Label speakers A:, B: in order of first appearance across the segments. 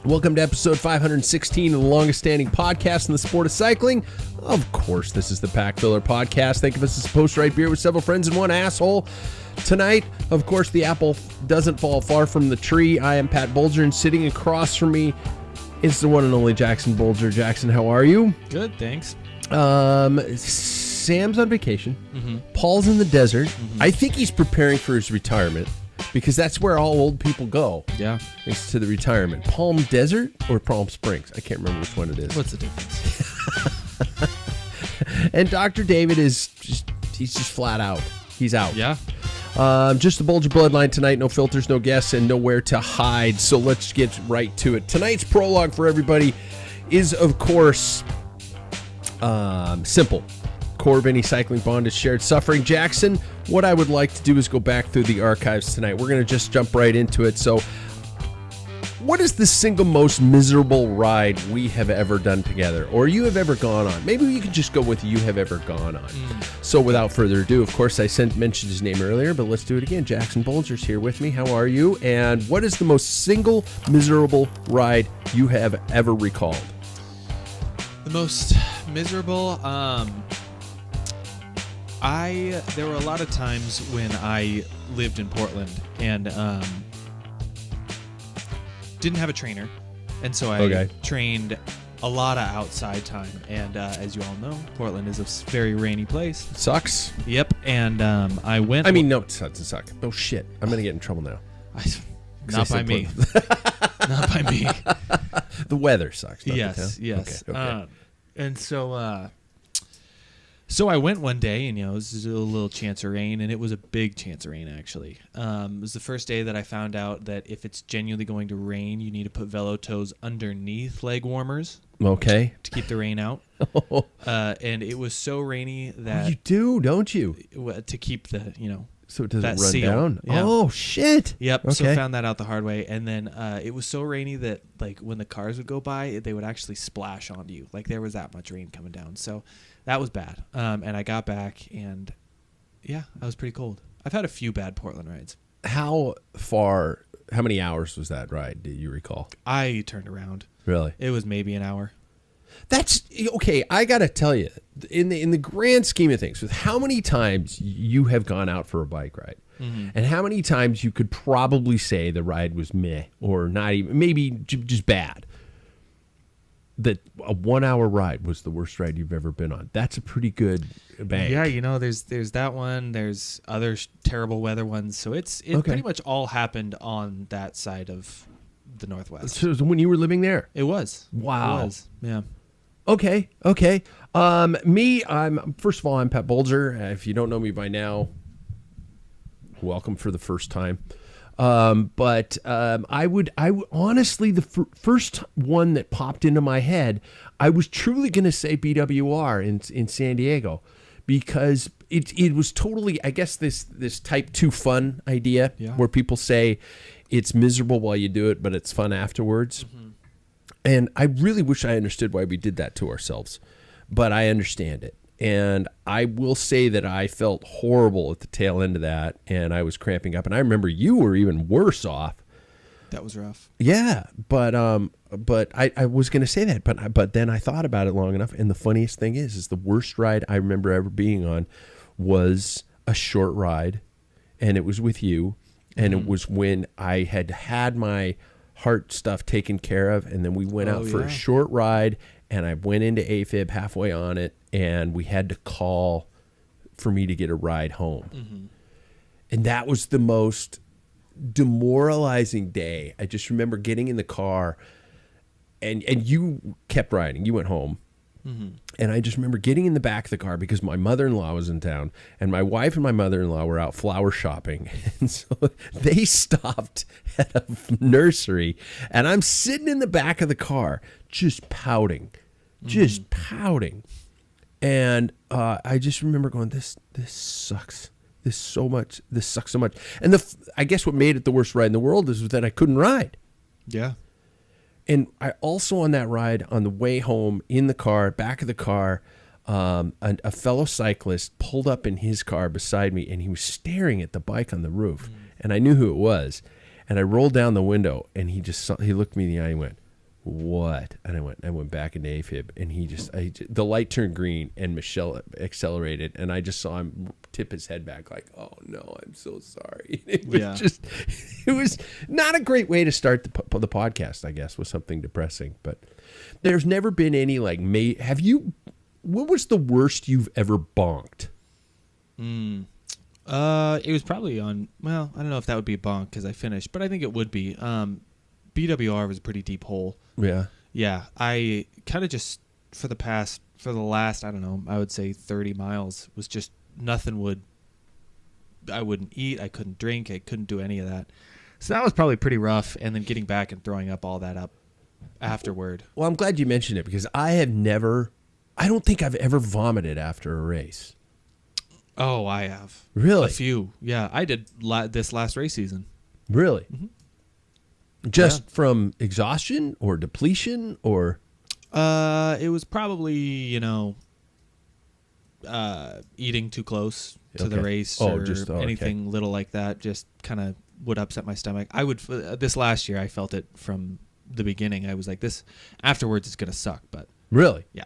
A: Welcome to episode 516 of the longest standing podcast in the sport of cycling. Of course, this is the Packfiller podcast. Think of us as a post-ride beer with several friends and one asshole. Tonight, of course, the apple doesn't fall far from the tree. I am Pat Bulger, and sitting across from me is the one and only Jackson Bulger. Jackson, how are you?
B: Good, thanks.
A: Sam's on vacation. Mm-hmm. Paul's in the desert. Mm-hmm. I think he's preparing for his retirement, because that's where all old people go.
B: Yeah.
A: Thanks to the retirement. Palm Desert or Palm Springs? I can't remember which one it is.
B: What's the difference?
A: And Dr. David is he's just flat out. He's out.
B: Yeah.
A: Just the Bulger Bloodline tonight. No filters, no guests, and nowhere to hide. So let's get right to it. Tonight's prologue for everybody is, of course, simple. Core of any cycling bond is shared suffering. Jackson, what I would like to do is go back through the archives tonight. We're going to just jump right into it. So what is the single most miserable ride we have ever done together, or you have ever gone on? Maybe you can just go with you have ever gone on. So without further ado, of course, I mentioned his name earlier, but let's do it again. Jackson Bulger's here with me. How are you? And what is the most single miserable ride you have ever recalled?
B: The most miserable, there were a lot of times when I lived in Portland and didn't have a trainer, and so I trained a lot of outside time. And as you all know, Portland is a very rainy place.
A: It sucks.
B: Yep. And I went.
A: I mean, no, it doesn't suck. Oh shit! I'm gonna get in trouble now.
B: Not by me. Not by me.
A: The weather sucks.
B: Yes.
A: Okay.
B: And so I went one day, and it was a little chance of rain, and it was a big chance of rain, actually. It was the first day that I found out that if it's genuinely going to rain, you need to put velo toes underneath leg warmers.
A: Okay.
B: To keep the rain out. And it was so rainy that...
A: You do, don't you?
B: To keep the,
A: So it doesn't run
B: seal
A: down?
B: Yeah.
A: Oh, shit.
B: Yep.
A: Okay.
B: So found that out the hard way. And then it was so rainy that, like, when the cars would go by, they would actually splash onto you. Like, there was that much rain coming down. So that was bad. And I got back, and, yeah, I was pretty cold. I've had a few bad Portland rides. How
A: many hours was that ride, do you recall?
B: I turned around.
A: Really?
B: It was maybe an hour.
A: That's okay. I got to tell you, in the grand scheme of things, with how many times you have gone out for a bike ride, and how many times you could probably say the ride was meh or not even, maybe just bad, that a 1 hour ride was the worst ride you've ever been on. That's a pretty good bank.
B: Yeah, there's that one. There's other terrible weather ones. So it pretty much all happened on that side of the Northwest.
A: So when you were living there?
B: It was.
A: Wow.
B: It was. Yeah.
A: Okay. First of all, I'm Pat Bulger. If you don't know me by now, welcome for the first time. I would honestly, the first one that popped into my head, I was truly going to say BWR in San Diego, because it was totally, I guess, this type 2 fun idea, where people say it's miserable while you do it, but it's fun afterwards. Mm-hmm. And I really wish I understood why we did that to ourselves, but I understand it. And I will say that I felt horrible at the tail end of that, and I was cramping up. And I remember you were even worse off.
B: That was rough.
A: Yeah, but I was going to say that, but then I thought about it long enough. And the funniest thing is the worst ride I remember ever being on was a short ride, and it was with you, and it was when I had my heart stuff taken care of, and then we went out for a short ride, and I went into AFib halfway on it, and we had to call for me to get a ride home. Mm-hmm. And that was the most demoralizing day. I just remember getting in the car, and you kept riding. You went home. Mm-hmm. And I just remember getting in the back of the car because my mother-in-law was in town, and my wife and my mother-in-law were out flower shopping. And so they stopped at a nursery, and I'm sitting in the back of the car just pouting. And I just remember going, this sucks. This sucks so much. And I guess what made it the worst ride in the world is that I couldn't ride.
B: Yeah.
A: And I also, on that ride, on the way home, in the car, back of the car, a fellow cyclist pulled up in his car beside me, and he was staring at the bike on the roof. And I knew who it was. And I rolled down the window, and he looked me in the eye and went, what? And I went back into AFib, and the light turned green, and Michelle accelerated, and I just saw him tip his head back like, oh no, I'm so sorry. It was not a great way to start the podcast, I guess, with something depressing, but there's never been any what was the worst you've ever bonked?
B: It was probably on, well, I don't know if that would be a bonk because I finished, but I think it would be. BWR was a pretty deep hole.
A: Yeah.
B: Yeah. I kind of just, for the last, I don't know, I would say 30 miles was just I wouldn't eat, I couldn't drink, I couldn't do any of that. So that was probably pretty rough. And then getting back and throwing up all that up afterward.
A: Well, I'm glad you mentioned it because I don't think I've ever vomited after a race.
B: Oh, I have.
A: Really?
B: A few. Yeah. I did this last race season.
A: Really? Mm-hmm. Just from exhaustion or depletion or?
B: It was probably, eating too close to the race or anything little like that. Just kind of would upset my stomach. I would, this last year, I felt it from the beginning. I was like, this afterwards is going to suck, but.
A: Really?
B: Yeah.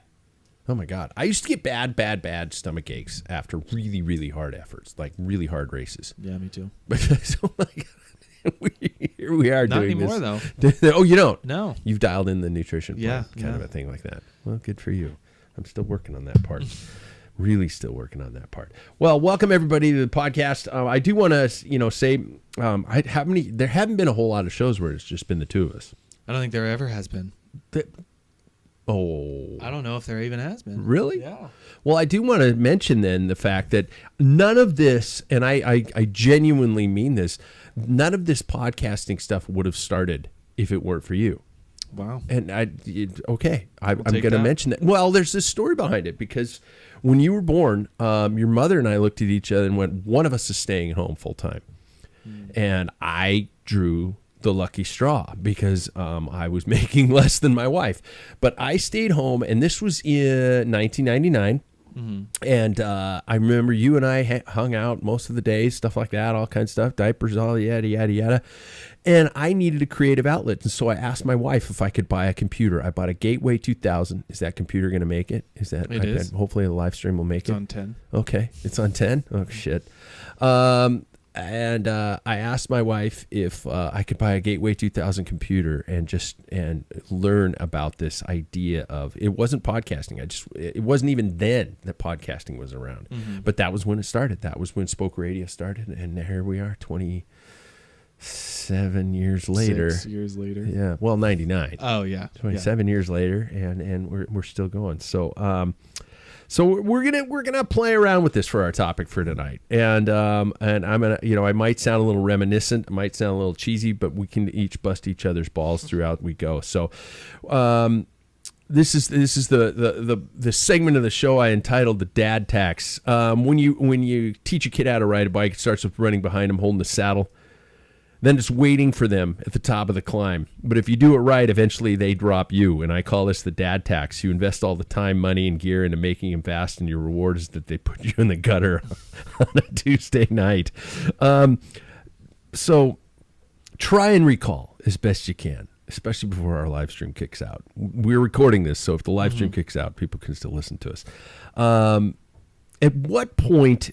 A: Oh my God. I used to get bad stomach aches after really, really hard efforts, like really hard races.
B: Yeah, me too.
A: So like, here we are
B: Not
A: doing
B: anymore,
A: this.
B: Though.
A: Oh, you don't?
B: No.
A: You've dialed in the nutrition plan, kind of a thing like that. Well, good for you. I'm still working on that part. Really still working on that part. Well, welcome everybody to the podcast. I do want to, say there haven't been a whole lot of shows where it's just been the two of us.
B: I don't think there ever has been. I don't know if there even has been.
A: Really?
B: Yeah.
A: Well, I do want to mention then the fact that none of this, and I genuinely mean this, none of this podcasting stuff would have started if it weren't for you.
B: Wow.
A: And I'm going to mention that. Well, there's this story behind it because when you were born, your mother and I looked at each other and went, one of us is staying at home full time. And I drew the lucky straw because I was making less than my wife. But I stayed home, and this was in 1999. Mm-hmm. And I remember you and I hung out most of the days, stuff like that, all kinds of stuff, diapers, all yada, yada, yada. And I needed a creative outlet. And so I asked my wife if I could buy a computer. I bought a Gateway 2000. Is that computer going to make it? Is that?
B: It is.
A: Hopefully the live stream will make it.
B: It's on 10.
A: Okay. It's on 10? Oh, shit. And I asked my wife if I could buy a Gateway 2000 computer and learn about this idea of, it wasn't podcasting. It wasn't even then that podcasting was around, but that was when it started. That was when Spoke Radio started, and here we are, 27 years later.
B: 6 years later.
A: Yeah, well, 99.
B: Oh yeah,
A: 27 years later, and we're still going. So. So we're gonna play around with this for our topic for tonight, and I'm gonna, I might sound a little reminiscent, I might sound a little cheesy, but we can each bust each other's balls throughout we go. So, this is the segment of the show I entitled the Dad Tax. When you teach a kid how to ride a bike, it starts with running behind him, holding the saddle. Then it's waiting for them at the top of the climb. But if you do it right, eventually they drop you. And I call this the dad tax. You invest all the time, money, and gear into making them fast, and your reward is that they put you in the gutter on a Tuesday night. So try and recall as best you can, especially before our live stream kicks out. We're recording this, so if the live stream kicks out, people can still listen to us. At what point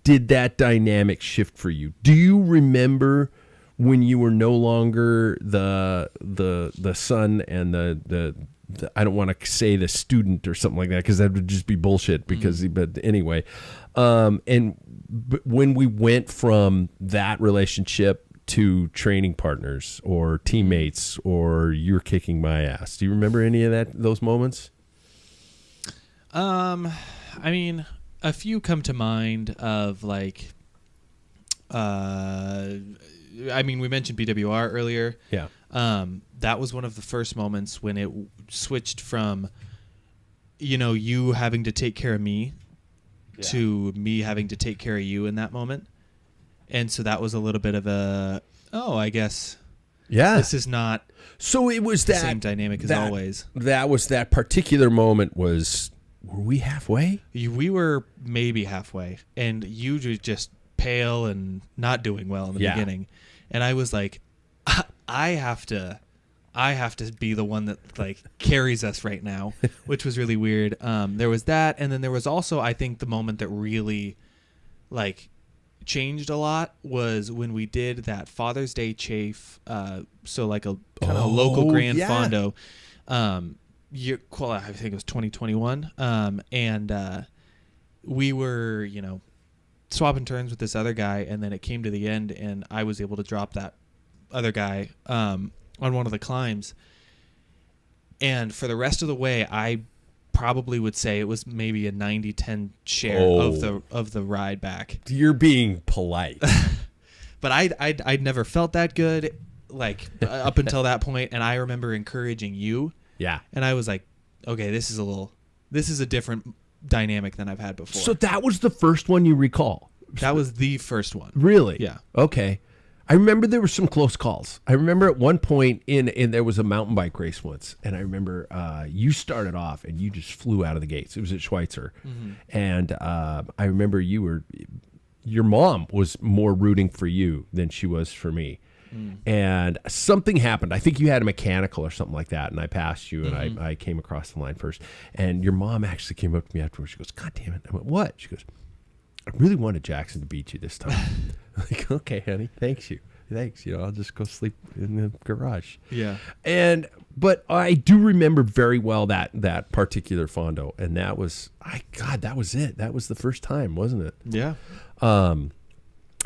A: did that dynamic shift for you? Do you remember when you were no longer the son and the I don't want to say the student or something like that, because that would just be bullshit. But anyway, when we went from that relationship to training partners or teammates, or you're kicking my ass, do you remember any of those moments?
B: I mean, a few come to mind of like. We mentioned BWR earlier.
A: Yeah.
B: That was one of the first moments when it switched from, you having to take care of me to me having to take care of you in that moment. And so that was a little bit of I guess. Yeah. This is not.
A: So it was
B: the same dynamic as always.
A: That was that particular moment was, were we halfway?
B: We were maybe halfway, and you were just pale and not doing well in the beginning. And I was like, I have to I have to be the one that like carries us right now, which was really weird. There was that, and then there was also, I think, the moment that really like changed a lot was when we did that Father's Day chafe. So like a kind of local Grand Fondo. I think it was 2021. And we were, swapping turns with this other guy, and then it came to the end, and I was able to drop that other guy on one of the climbs. And for the rest of the way, I probably would say it was maybe a 90-10 share of the ride back.
A: You're being polite.
B: But I'd never felt that good, like up until that point, and I remember encouraging you.
A: Yeah.
B: And I was like, okay, this is a different dynamic than I've had before.
A: So that was the first one you recall?
B: That was the first one.
A: Really?
B: Yeah.
A: Okay. I remember there were some close calls. I remember at one point in there was a mountain bike race once, and I remember you started off and you just flew out of the gates. It was at Schweitzer. Mm-hmm. And I remember your mom was more rooting for you than she was for me. And something happened. I think you had a mechanical or something like that, and I passed you, and I came across the line first. And your mom actually came up to me afterwards. She goes, "God damn it!" I went, "What?" She goes, "I really wanted Jackson to beat you this time." I'm like, "Okay, honey, thanks. I'll just go sleep in the garage."
B: Yeah.
A: But I do remember very well that particular Fondo, and that was that was it. That was the first time, wasn't it?
B: Yeah.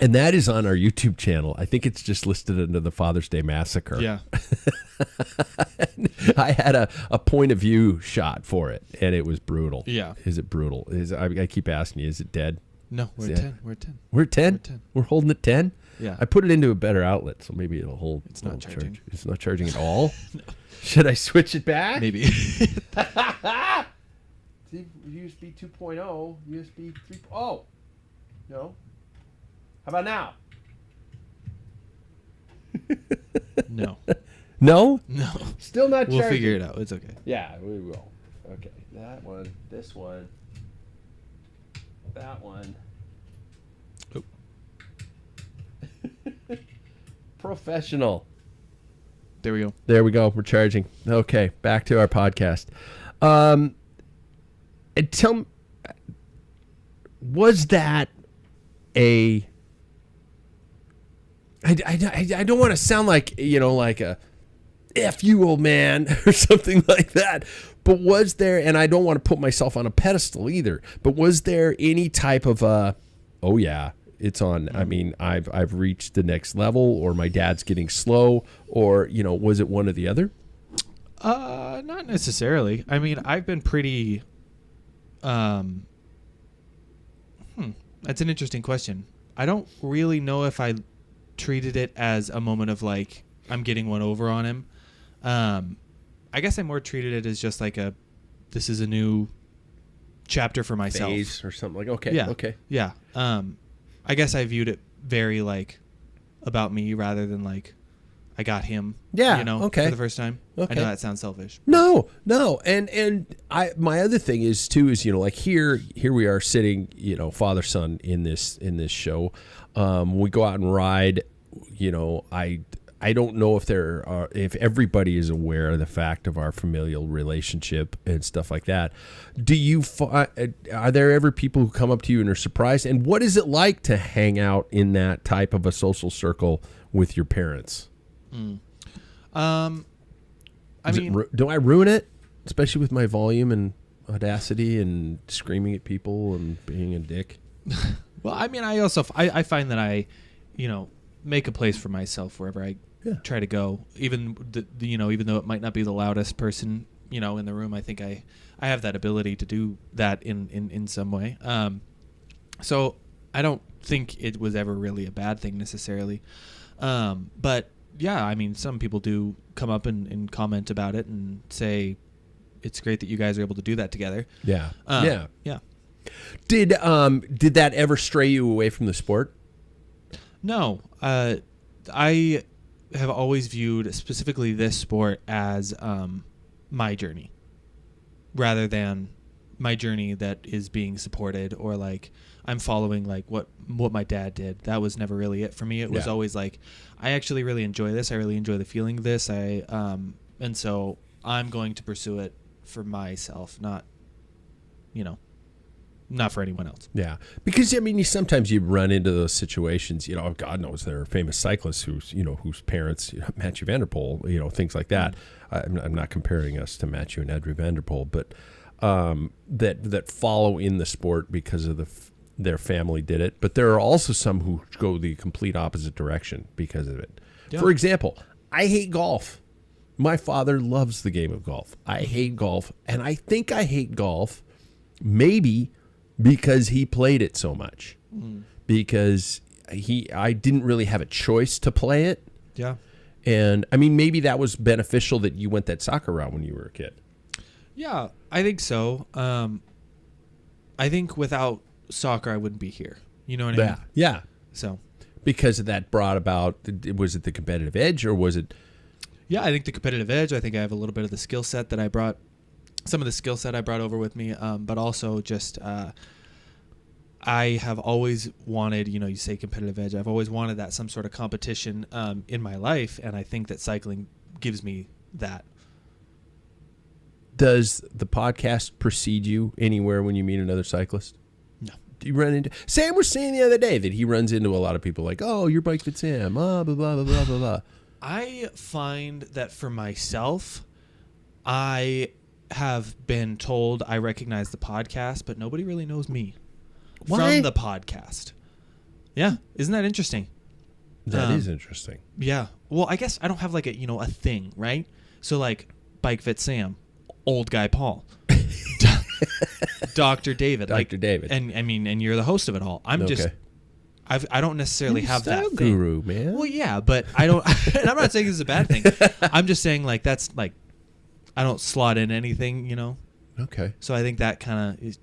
A: And that is on our YouTube channel. I think it's just listed under the Father's Day Massacre.
B: Yeah.
A: I had a point of view shot for it, and it was brutal.
B: Yeah.
A: Is it brutal? I keep asking you, is it dead?
B: No, we're at 10. We're at 10.
A: We're at 10? We're holding at 10?
B: Yeah.
A: I put it into a better outlet, so maybe it'll hold.
B: It's not charging.
A: It's not charging at all? No. Should I switch it back?
B: Maybe.
A: See, USB 2.0, USB 3. Oh. No. How about now?
B: No.
A: No?
B: No.
A: Still not charging.
B: We'll figure it out. It's okay.
A: Yeah, we will. Okay. That one, this one, that one.
B: Oh.
A: Professional.
B: There we go.
A: There we go. We're charging. Okay, back to our podcast. And tell me, was that a... I don't want to sound like, like a F you, old man, or something like that. But was there, and I don't want to put myself on a pedestal either, but was there any type of oh yeah, it's on, I mean, I've reached the next level, or my dad's getting slow, or, was it one or the other?
B: Not necessarily. I mean, I've been pretty, that's an interesting question. I don't really know if I treated it as a moment of like I'm getting one over on him. I guess I more treated it as just like this is a new chapter for myself.
A: Phase or something like. Okay.
B: Yeah.
A: Okay.
B: Yeah. I guess I viewed it very like about me rather than like I got him.
A: Yeah.
B: For the first time.
A: Okay.
B: I know that sounds selfish.
A: No. And my other thing is too is like here we are sitting, father son in this show. We go out and ride. I don't know if everybody is aware of the fact of our familial relationship and stuff like that. Are there ever people who come up to you and are surprised? And what is it like to hang out in that type of a social circle with your parents?
B: I mean,
A: do I ruin it, especially with my volume and audacity and screaming at people and being a dick?
B: Well, I mean, I find that I, make a place for myself wherever I try to go. Even even though it might not be the loudest person, in the room, I think I have that ability to do that in some way. So I don't think it was ever really a bad thing necessarily. But yeah, I mean, some people do come up and comment about it and say it's great that you guys are able to do that together.
A: Yeah.
B: Yeah.
A: Did that ever stray you away from the sport?
B: No. I have always viewed specifically this sport as my journey rather than my journey that is being supported, or like I'm following like what my dad did. That was never really it for me. It was always like, I actually really enjoy this. I really enjoy the feeling of this. And so I'm going to pursue it for myself, not for anyone else.
A: Yeah. Because, I mean, sometimes you run into those situations, God knows there are famous cyclists whose parents, Matthew van der Poel, things like that. I'm not comparing us to Matthew and Adrie van der Poel, but that follow in the sport because of their family did it. But there are also some who go the complete opposite direction because of it. Yeah. For example, I hate golf. My father loves the game of golf. I hate golf, and I think I hate golf maybe because he played it so much. Because I didn't really have a choice to play it.
B: Yeah.
A: And I mean, maybe that was beneficial that you went that soccer route when you were a kid.
B: Yeah, I think so. I think without soccer, I wouldn't be here. You know what I mean?
A: Yeah.
B: So
A: because of that brought about, was it the competitive edge, or was it?
B: Yeah, I think the competitive edge. I think I have a little bit of the skill set that I brought. Some of the skill set I brought over with me, but also just I have always wanted, you say competitive edge. I've always wanted that some sort of competition in my life, and I think that cycling gives me that.
A: Does the podcast precede you anywhere when you meet another cyclist?
B: No.
A: Do you run into... Sam was saying the other day that he runs into a lot of people like, oh, your bike fits Sam, blah, blah, blah, blah, blah, blah.
B: I find that for myself, I have been told I recognize the podcast, but nobody really knows me from the podcast. Yeah. Isn't that interesting?
A: That is interesting.
B: Yeah. Well, I guess I don't have like a thing, right? So like Bike Fit Sam, Old Guy Paul, Dr. David.
A: Dr. David.
B: And I mean, and you're the host of it all. I'm just... I don't necessarily have that thing.
A: Guru, man.
B: Well, yeah, but I don't... and I'm not saying this is a bad thing. I'm just saying, like, that's, like... I don't slot in anything,
A: Okay.
B: So I think that kind of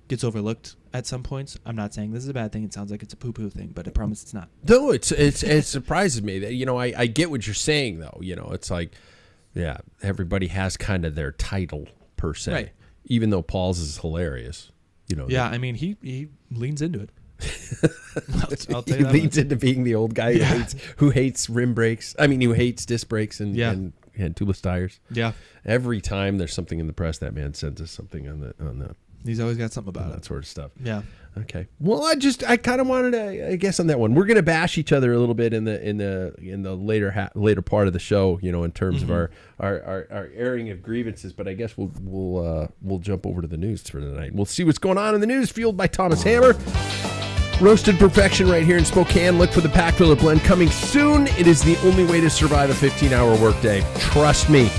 B: gets overlooked at some points. I'm not saying this is a bad thing. It sounds like it's a poo-poo thing, but I promise it's not.
A: No, it surprises me that, I get what you're saying, though. It's like, yeah, everybody has kind of their title, per se.
B: Right.
A: Even though Paul's is hilarious.
B: Yeah, I mean, he leans into it. I'll tell
A: he
B: you that
A: leans
B: much.
A: into being the old guy who hates rim brakes. I mean, who hates disc brakes and tubeless tires.
B: Yeah.
A: Every time there's something in the press, that man sends us something on the.
B: He's always got something about
A: that sort of stuff.
B: Yeah.
A: Okay. Well, I kind of wanted to, I guess, on that one, we're going to bash each other a little bit in the later part of the show, in terms of our airing of grievances. But I guess we'll jump over to the news for tonight. We'll see what's going on in the news, fueled by Thomas Hammer. Roasted perfection right here in Spokane. Look for the Packfiller blend coming soon. It is the only way to survive a 15-hour workday. Trust me.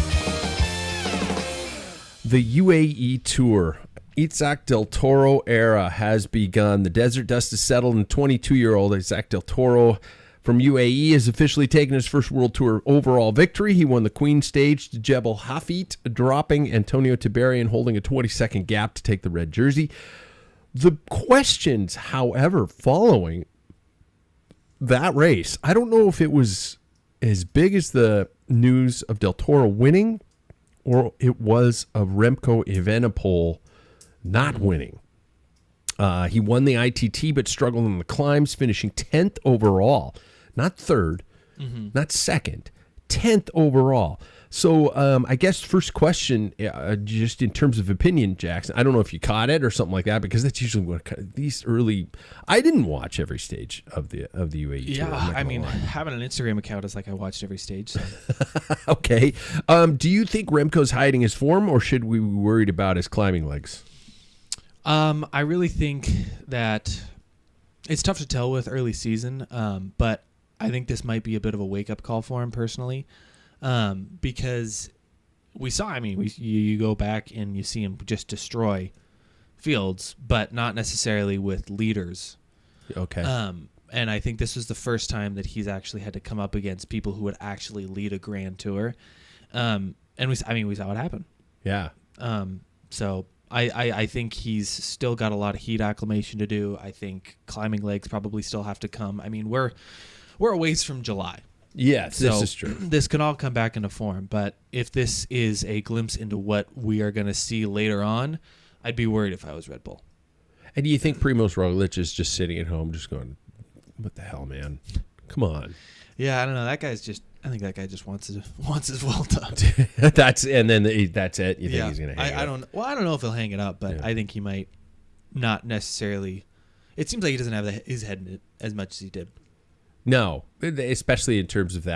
A: The UAE Tour, Isaac Del Toro era has begun. The desert dust has settled, and 22-year-old Isaac Del Toro from UAE has officially taken his first World Tour overall victory. He won the Queen Stage to Jebel Hafit, dropping Antonio Tiberi and holding a 20-second gap to take the red jersey. The questions, however, following that race, I don't know if it was as big as the news of Del Toro winning or it was of Remco Evenepoel not winning. He won the ITT but struggled in the climbs, finishing 10th overall. Not third, not second, 10th overall. So I guess first question, just in terms of opinion, Jackson, I don't know if you caught it or something like that, because that's usually what these early. I didn't watch every stage of the UAE Tour.
B: Yeah, I mean, having an Instagram account is like I watched every stage. So.
A: Okay. Do you think Remco's hiding his form, or should we be worried about his climbing legs?
B: I really think that it's tough to tell with early season, but I think this might be a bit of a wake-up call for him personally. Because we saw, you go back and you see him just destroy fields, but not necessarily with leaders. Okay. And I think this was the first time that he's actually had to come up against people who would actually lead a Grand Tour. And we saw it happen. Yeah. So I think he's still got a lot of heat acclimation to do. I think climbing legs probably still have to come. I mean, we're a ways from July.
A: Yes,
B: so
A: this is true.
B: This can all come back into form, but if this is a glimpse into what we are going to see later on, I'd be worried if I was Red Bull.
A: And do you think Primož Roglič is just sitting at home just going, what the hell, man? Come on.
B: Yeah, I don't know. I think that guy just wants his Vuelta.
A: That's it. You think he's going to hang it up?
B: I don't know if he'll hang it up, but I think he might not necessarily. It seems like he doesn't have his head in it as much as he did.
A: No, especially in terms of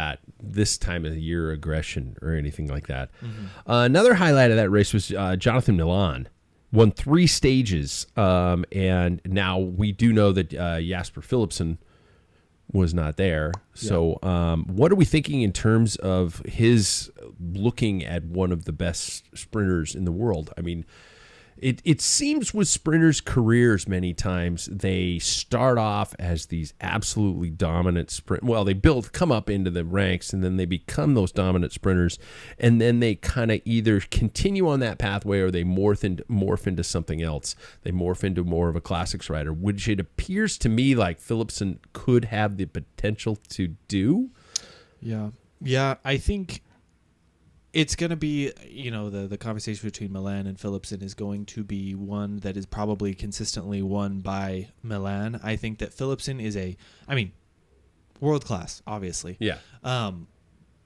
A: this time of the year aggression or anything like that. Mm-hmm. Another highlight of that race was Jonathan Milan. Won 3 stages, and now we do know that Jasper Philipsen was not there. So what are we thinking in terms of his looking at one of the best sprinters in the world? I mean, it seems with sprinters' careers many times, they start off as these absolutely dominant sprint. Well, they come up into the ranks, and then they become those dominant sprinters, and then they kind of either continue on that pathway or they morph into something else. They morph into more of a classics rider, which it appears to me like Philipsen could have the potential to do.
B: Yeah, I think it's going to be, the conversation between Milan and Philipsen is going to be one that is probably consistently won by Milan. I think that Philipsen is world class, obviously.
A: Yeah.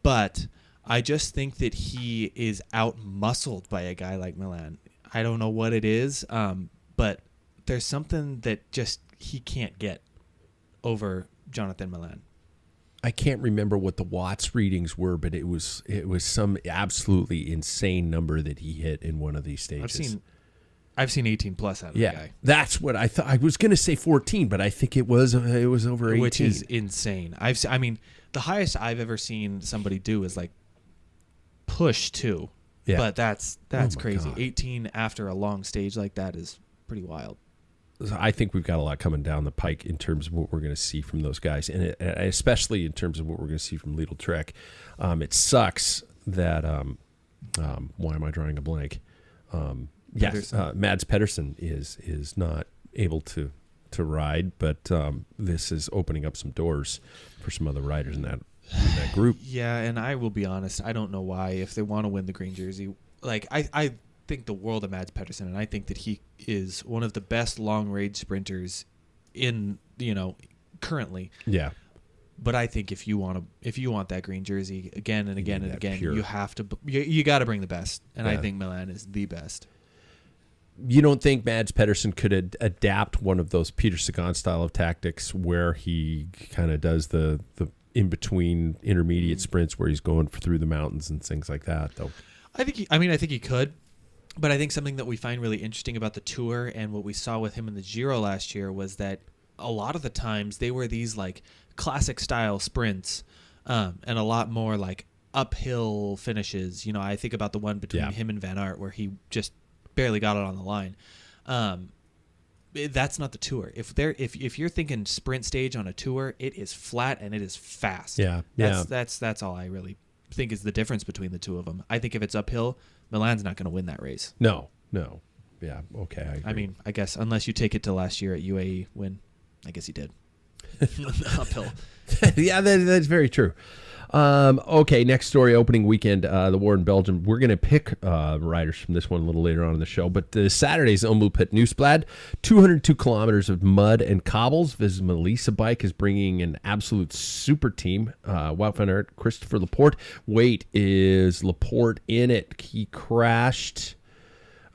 B: But I just think that he is out-muscled by a guy like Milan. I don't know what it is, but there's something that just he can't get over Jonathan Milan.
A: I can't remember what the watts readings were, but it was some absolutely insane number that he hit in one of these stages.
B: I've seen 18 plus out of the guy.
A: That's what I thought. I was going to say 14, but I think it was over 18,
B: which is insane. The highest I've ever seen somebody do is like push 2. Yeah. But that's crazy. God. 18 after a long stage like that is pretty wild.
A: I think we've got a lot coming down the pike in terms of what we're going to see from those guys, and especially in terms of what we're going to see from Leadout Trek. It that why am I drawing a blank? Mads Pedersen is not able to ride, but this is opening up some doors for some other riders in that group.
B: Yeah, and I will be honest, I don't know why. If they want to win the green jersey, like I think the world of Mads Pedersen, and I think that he is one of the best long range sprinters in currently.
A: Yeah.
B: But I think if you want that green jersey again and again and again, you have to you got to bring the best, and I think Milan is the best.
A: You don't think Mads Pedersen could adapt one of those Peter Sagan style of tactics where he kind of does the in between intermediate sprints where he's going through the mountains and things like that, though?
B: I think he could. But I think something that we find really interesting about the Tour and what we saw with him in the Giro last year was that a lot of the times they were these like classic style sprints and a lot more like uphill finishes. I think about the one between him and Van Aert where he just barely got it on the line. That's not the Tour. If you're thinking sprint stage on a Tour, it is flat and it is fast. That's all I really think is the difference between the two of them. I think if it's uphill, Milan's not going to win that race.
A: No. Yeah, okay.
B: I guess unless you take it to last year at UAE when I guess he did. Uphill.
A: Yeah, that's very true. Okay, next story, opening weekend, the war in Belgium. We're going to pick riders from this one a little later on in the show, but Saturday's Omloop at Nieuwsblad, 202 kilometers of mud and cobbles. This Melissa bike is bringing an absolute super team. Wout van Aert, Christopher Laporte. Wait, is Laporte in it? He crashed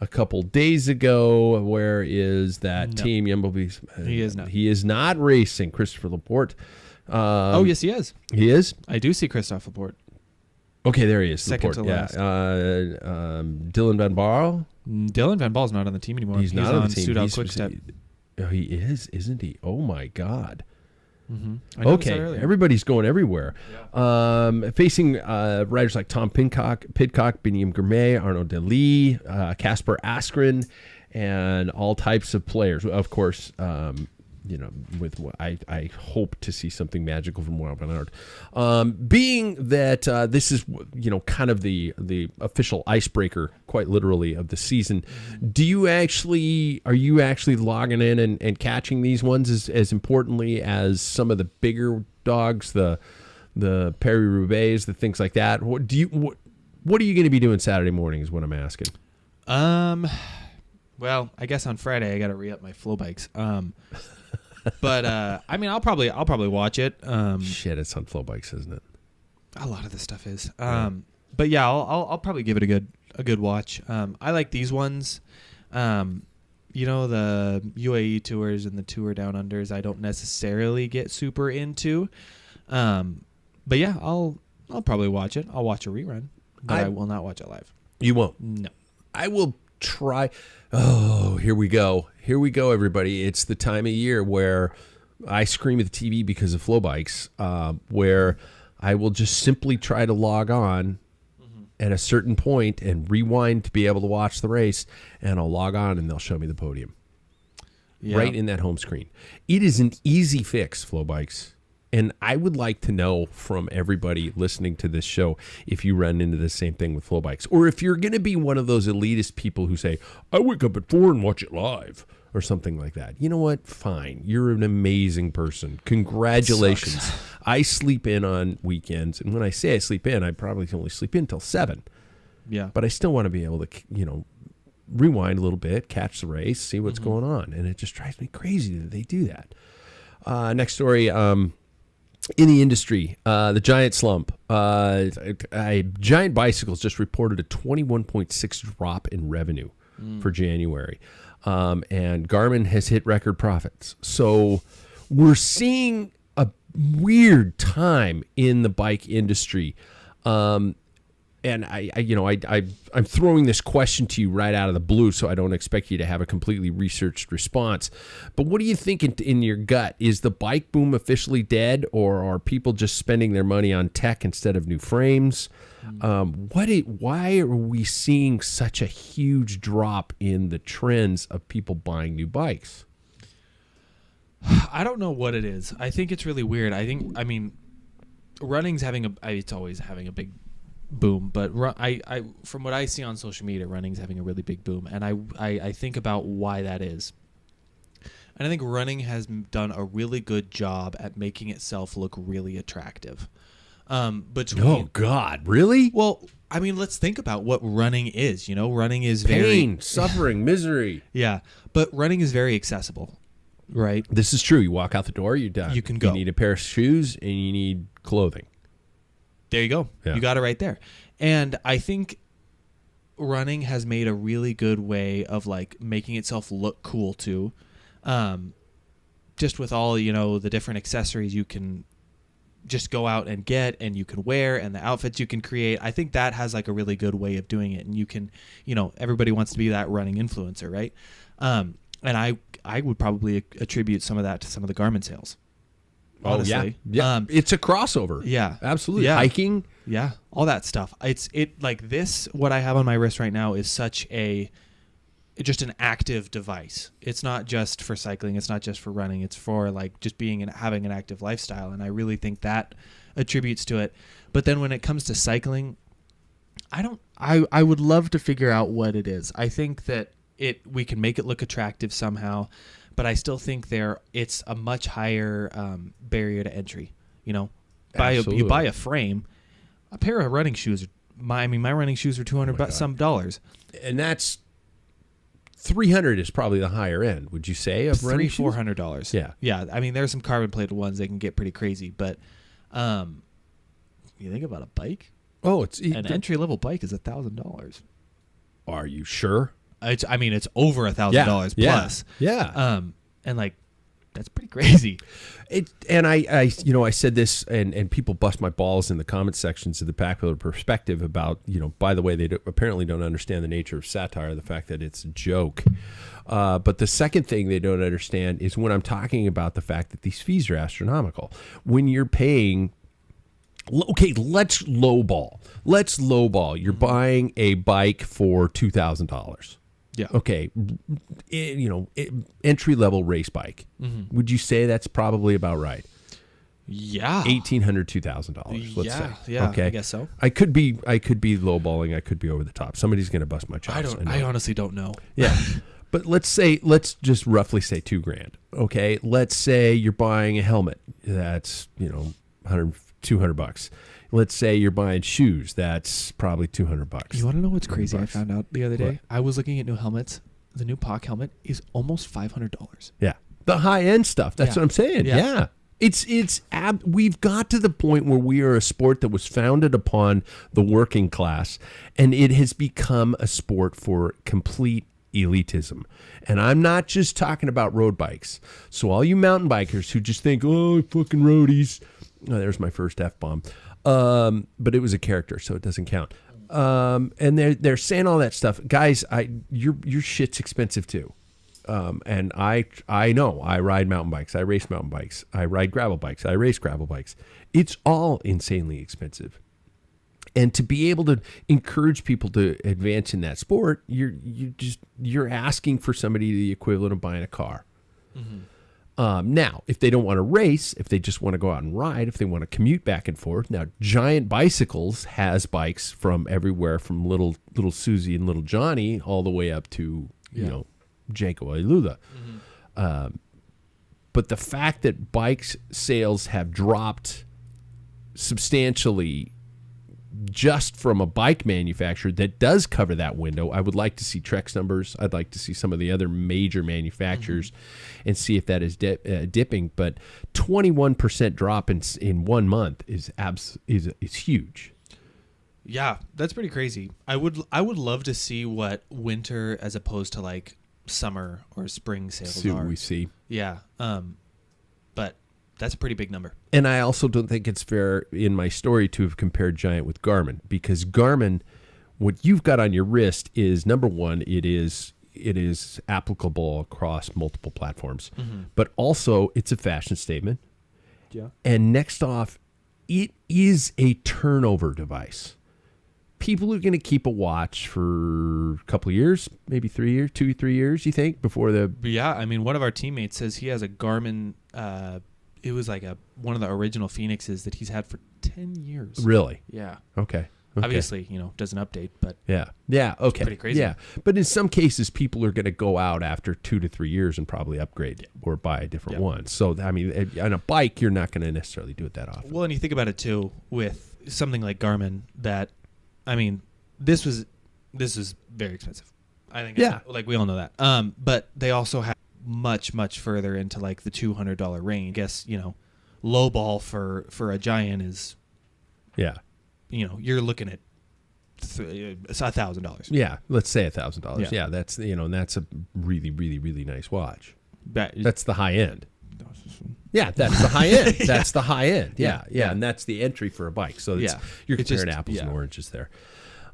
A: a couple days ago. Where is that team?
B: He is not.
A: He is not racing, Christopher Laporte.
B: Yes, he is.
A: He is?
B: I do see Christophe Laporte.
A: Okay, there he is.
B: Second
A: Laporte.
B: to last.
A: Dylan Van Baarle?
B: Dylan Van Baal's not on the team anymore.
A: He's not on the team.
B: Soudal Quickstep.
A: He is, isn't he? Oh, my God.
B: Mm-hmm.
A: Okay, everybody's going everywhere. Yeah. Facing riders like Tom Pidcock, Biniam Gourmet, Arnaud Delis, Casper Askren, and all types of players. Of course, I hope to see something magical from Wout van Aert. Being that this is kind of the official icebreaker, quite literally, of the season, are you actually logging in and catching these ones as importantly as some of the bigger dogs, the Paris-Roubaix, the things like that? What are you going to be doing Saturday morning is what I'm asking.
B: Well, I guess on Friday I got to re-up my flow bikes. But I mean, I'll probably watch it.
A: Shit, it's on flow bikes, isn't it?
B: A lot of this stuff is.
A: Yeah.
B: But yeah, I'll probably give it a good watch. I like these ones. You know, the UAE tours and the Tour Down Unders I don't necessarily get super into. But yeah, I'll probably watch it. I'll watch a rerun, but I will not watch it live.
A: You won't?
B: No.
A: I will try. Oh, here we go. Here we go, everybody. It's the time of year where I scream at the TV because of flow bikes, where I will just simply try to log on at a certain point and rewind to be able to watch the race, and I'll log on and they'll show me the podium right in that home screen. It is an easy fix, flow bikes. And I would like to know from everybody listening to this show if you run into the same thing with flow bikes, or if you're going to be one of those elitist people who say, I wake up at 4 and watch it live, or something like that. You know what? Fine. You're an amazing person. Congratulations. I sleep in on weekends. And when I say I sleep in, I probably can only sleep in till 7.
B: Yeah.
A: But I still want to be able to, rewind a little bit, catch the race, see what's going on. And it just drives me crazy that they do that. Next story. In the industry, the Giant slump. Giant Bicycles just reported a 21.6 drop in revenue for January. And Garmin has hit record profits. So we're seeing a weird time in the bike industry. And I'm throwing this question to you right out of the blue, so I don't expect you to have a completely researched response. But what do you think in your gut? Is the bike boom officially dead, or are people just spending their money on tech instead of new frames? Why are we seeing such a huge drop in the trends of people buying new bikes?
B: I don't know what it is. I think it's really weird. Running's it's always having a big boom, but I from what I see on social media, running's having a really big boom, and I think about why that is. And I think running has done a really good job at making itself look really attractive.
A: Oh God, really?
B: Well, I mean, let's think about what running is. Running is
A: pain, suffering, misery.
B: Yeah, but running is very accessible, right?
A: This is true. You walk out the door, you're done.
B: You can go.
A: You need a pair of shoes and you need clothing.
B: There you go. Yeah. You got it right there. And I think running has made a really good way of making itself look cool too. Just with all, the different accessories you can just go out and get and you can wear and the outfits you can create. I think that has a really good way of doing it. And you can, everybody wants to be that running influencer, right? And I would probably attribute some of that to some of the Garmin sales. Honestly.
A: Oh, yeah. It's a crossover.
B: Yeah.
A: Absolutely.
B: Yeah.
A: Hiking.
B: Yeah. All that stuff. What I have on my wrist right now is just an active device. It's not just for cycling. It's not just for running. It's for just being and having an active lifestyle. And I really think that attributes to it. But then when it comes to cycling, I would love to figure out what it is. I think that we can make it look attractive somehow. But I still think it's a much higher barrier to entry. You buy a frame, a pair of running shoes. My running shoes are $200 some dollars,
A: and that's $300 is probably the higher end. Would you say of running shoes?
B: $400?
A: Yeah,
B: yeah. I mean, there's some carbon plated ones that can get pretty crazy, but you think about a bike.
A: Oh, it's
B: an entry level bike is $1,000. Are
A: you sure?
B: It's over $1,000 plus.
A: Yeah.
B: And that's pretty crazy.
A: I said this, and people bust my balls in the comment sections of the Packfiller Perspective about, by the way, they apparently don't understand the nature of satire, the fact that it's a joke. But the second thing they don't understand is when I'm talking about the fact that these fees are astronomical. When you're paying, okay, let's lowball. You're buying a bike for $2,000.
B: Yeah.
A: Okay. Entry level race bike. Mm-hmm. Would you say that's probably about right?
B: Yeah.
A: $1,800, $2,000. Let's say.
B: Yeah.
A: Okay.
B: I guess so.
A: I could be lowballing. I could be over the top. Somebody's going to bust my chops.
B: I honestly don't know.
A: Yeah. But let's just roughly say $2,000. Okay. Let's say you're buying a helmet. That's $200. Let's say you're buying shoes. That's probably $200.
B: You want to know what's crazy? I found out the other day. What? I was looking at new helmets, the new POC helmet is almost $500.
A: Yeah. The high end stuff. That's what I'm saying. Yeah. We've got to the point where we are a sport that was founded upon the working class, and it has become a sport for complete elitism. And I'm not just talking about road bikes. So all you mountain bikers who just think, oh, fucking roadies. Oh, there's my first F-bomb. But it was a character, so it doesn't count. And they're saying all that stuff. Guys, your shit's expensive too. And I know I ride mountain bikes. I race mountain bikes. I ride gravel bikes. I race gravel bikes. It's all insanely expensive. And to be able to encourage people to advance in that sport, you're asking for somebody the equivalent of buying a car. Mm-hmm. Now, if they don't want to race, if they just want to go out and ride, if they want to commute back and forth, now Giant Bicycles has bikes from everywhere, from little Susie and little Johnny all the way up to Janko Ilula. Mm-hmm. But the fact that bikes sales have dropped substantially just from a bike manufacturer that does cover that window, I would like to see Trex numbers. I'd like to see some of the other major manufacturers and see if that is dipping. But 21% drop in 1 month is huge.
B: Yeah, that's pretty crazy. I would love to see what winter as opposed to like summer or spring sales
A: See
B: are.
A: what we see.
B: Yeah, but that's a pretty big number.
A: And I also don't think it's fair in my story to have compared Giant with Garmin, because Garmin, what you've got on your wrist is, number one, it is applicable across multiple platforms, but also it's a fashion statement.
B: Yeah.
A: And next off, it is a turnover device. People are going to keep a watch for a couple of years, maybe 3 years, 2-3 years, you think, before the...
B: Yeah, I mean, one of our teammates says he has a Garmin, it was like one of the original Phoenixes that he's had for 10 years.
A: Really?
B: Yeah.
A: Okay.
B: Obviously, doesn't update, but...
A: Yeah, okay.
B: It's pretty crazy.
A: Yeah, but in some cases, people are going to go out after 2 to 3 years and probably upgrade or buy a different one. So, I mean, on a bike, you're not going to necessarily do it that often.
B: Well, and you think about it, too, with something like Garmin that... I mean, this is very expensive. I think, like we all know that. But they also have much further into like the $200 range. I guess low ball for a Giant is, you're looking at $1,000.
A: Yeah, let's say $1,000. Yeah, that's that's a really really nice watch. That's the high end. Yeah, that's the high end. That's the high end. Yeah, and that's the entry for a bike. So you're comparing apples and oranges there.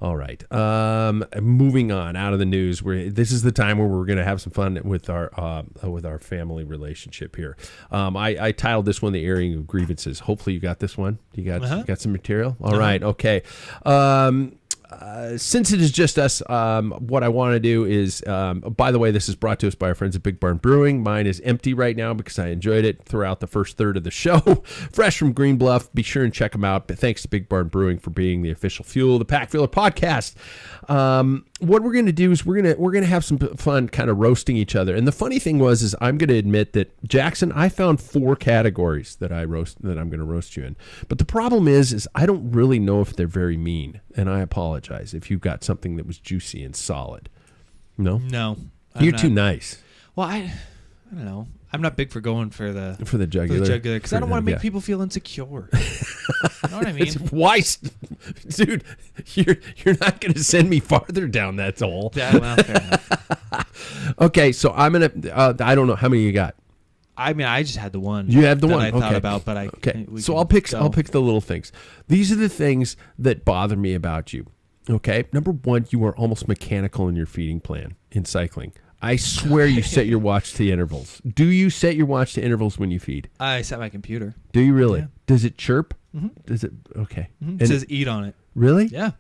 A: All right. Moving on out of the news. This is the time where we're going to have some fun with our family relationship here. I titled this one "The Airing of Grievances." Hopefully, you got this one. You got some material. All right. Okay. Since it is just us, what I want to do is, by the way, this is brought to us by our friends at Big Barn Brewing. Mine is empty right now because I enjoyed it throughout the first third of the show. Fresh from Green Bluff. Be sure and check them out. But thanks to Big Barn Brewing for being the official fuel of the Packfiller podcast. What we're going to do is we're going to have some fun kind of roasting each other. And the funny thing is I'm going to admit that, Jackson, I found 4 categories that I'm going to roast you in. But the problem is I don't really know if they're very mean, and I apologize if you got something that was juicy and solid. No, you're too nice.
B: Well, I don't know. I'm not big for going for the
A: jugular
B: because I don't want to make people feel insecure. You know what I mean?
A: Why, dude? You're not going to send me farther down that hole.
B: Yeah, well, fair enough.
A: Okay, so I'm gonna. I don't know how many you got.
B: I mean, I just had the one.
A: You have the one
B: I thought about, but
A: So I'll pick the little things. These are the things that bother me about you. Okay, number one, you are almost mechanical in your feeding plan in cycling. I swear you set your watch to intervals. Do you set your watch to intervals when you feed?
B: I set my computer.
A: Do you really?
B: Yeah.
A: Does it chirp?
B: Mm-hmm.
A: Does it? Okay.
B: Mm-hmm. It says eat on it.
A: Really?
B: Yeah,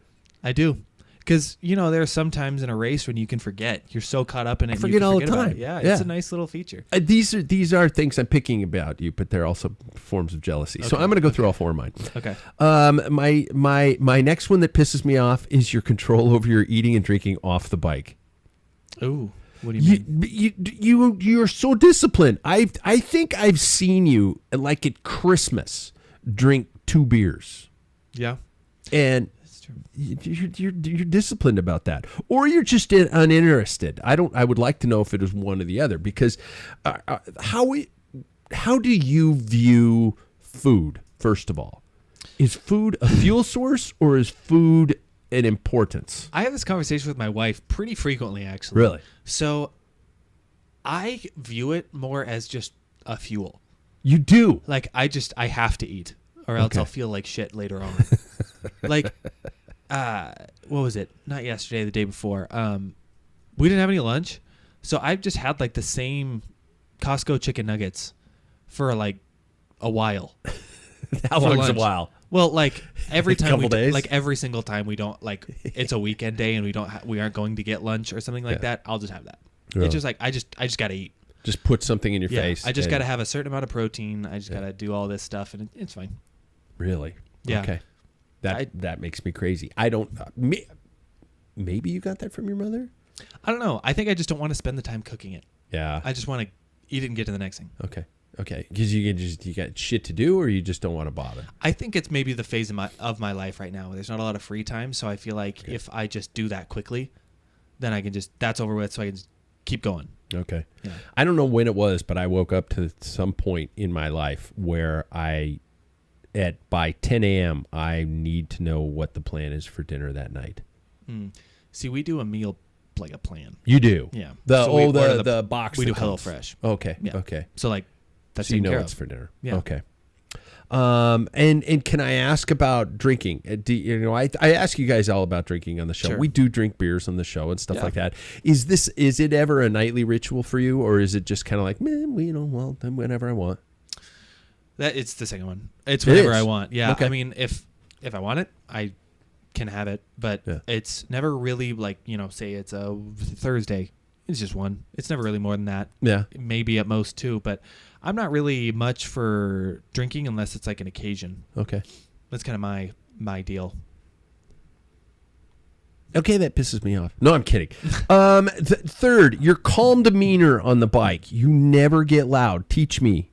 B: I do. Because, there are some times in a race when you can forget. You're so caught up in it.
A: I forget all the time.
B: Yeah, it's a nice little feature.
A: These are things I'm picking about you, but they're also forms of jealousy. Okay. So I'm going to go through all 4 of mine.
B: Okay.
A: My next one that pisses me off is your control over your eating and drinking off the bike.
B: Ooh. What do you mean?
A: You're so disciplined. I think I've seen you, like at Christmas, drink 2 beers.
B: Yeah.
A: And You're disciplined about that, or you're just uninterested. I would like to know if it was one or the other, because how do you view food? First of all, is food a fuel source or is food an importance?
B: I have this conversation with my wife pretty frequently, actually.
A: Really?
B: So I view it more as just a fuel.
A: You do?
B: Like I have to eat, or else I'll feel like shit later on. Like, what was it? Not yesterday, the day before. We didn't have any lunch, so I've just had like the same Costco chicken nuggets for like a while.
A: How long's a while?
B: Well, like every time
A: days?
B: like every single time we don't, like, it's a weekend day and we aren't going to get lunch or something like that, I'll just have that. Really? It's just like I just got to eat.
A: Just put something in your face.
B: I just got to have a certain amount of protein. I just got to do all this stuff, and it's fine.
A: Really?
B: Yeah.
A: Okay. That makes me crazy. I don't. Maybe you got that from your mother?
B: I don't know. I think I just don't want to spend the time cooking it.
A: Yeah.
B: I just want to eat it and get to the next thing.
A: Okay. Because you got shit to do, or you just don't want to bother.
B: I think it's maybe the phase of my life right now where there's not a lot of free time, so I feel like if I just do that quickly, then I can that's over with, so I can just keep going.
A: Okay.
B: Yeah.
A: I don't know when it was, but I woke up to some point in my life where by 10 a.m. I need to know what the plan is for dinner that night.
B: See, we do a meal like a plan.
A: You do?
B: Yeah.
A: The box.
B: We do
A: comes.
B: HelloFresh.
A: Okay.
B: Yeah.
A: Okay.
B: So like that's
A: so you know
B: care
A: it's
B: of.
A: for dinner.
B: Yeah.
A: Okay. And can I ask about drinking? I ask you guys all about drinking on the show.
B: Sure.
A: We do drink beers on the show and stuff like that. Is it ever a nightly ritual for you, or is it just kind of like, man, then whenever I want?
B: That it's the second one. It's whenever I want. Yeah.
A: Okay.
B: I mean, if I want it, I can have it, but it's never really like, say it's a Thursday. It's just one. It's never really more than that.
A: Yeah.
B: Maybe at most two, but I'm not really much for drinking unless it's like an occasion.
A: Okay.
B: That's kind of my deal.
A: Okay, that pisses me off. No, I'm kidding. Third, your calm demeanor on the bike. You never get loud. Teach me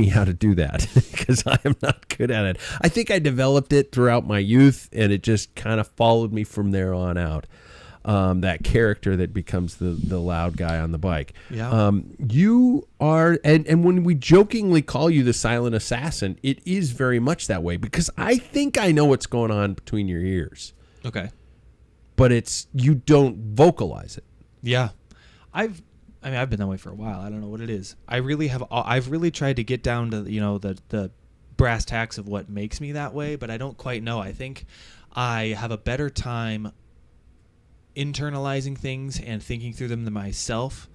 A: how to do that, because I am not good at it. I think I developed it throughout my youth, and it just kind of followed me from there on out. That character that becomes the loud guy on the bike.
B: Yeah.
A: You are, and when we jokingly call you the silent assassin, it is very much that way, because I think I know what's going on between your ears.
B: Okay.
A: But you don't vocalize it.
B: Yeah. I've been that way for a while. I don't know what it is. I've really tried to get down to, the brass tacks of what makes me that way, but I don't quite know. I think I have a better time internalizing things and thinking through them to myself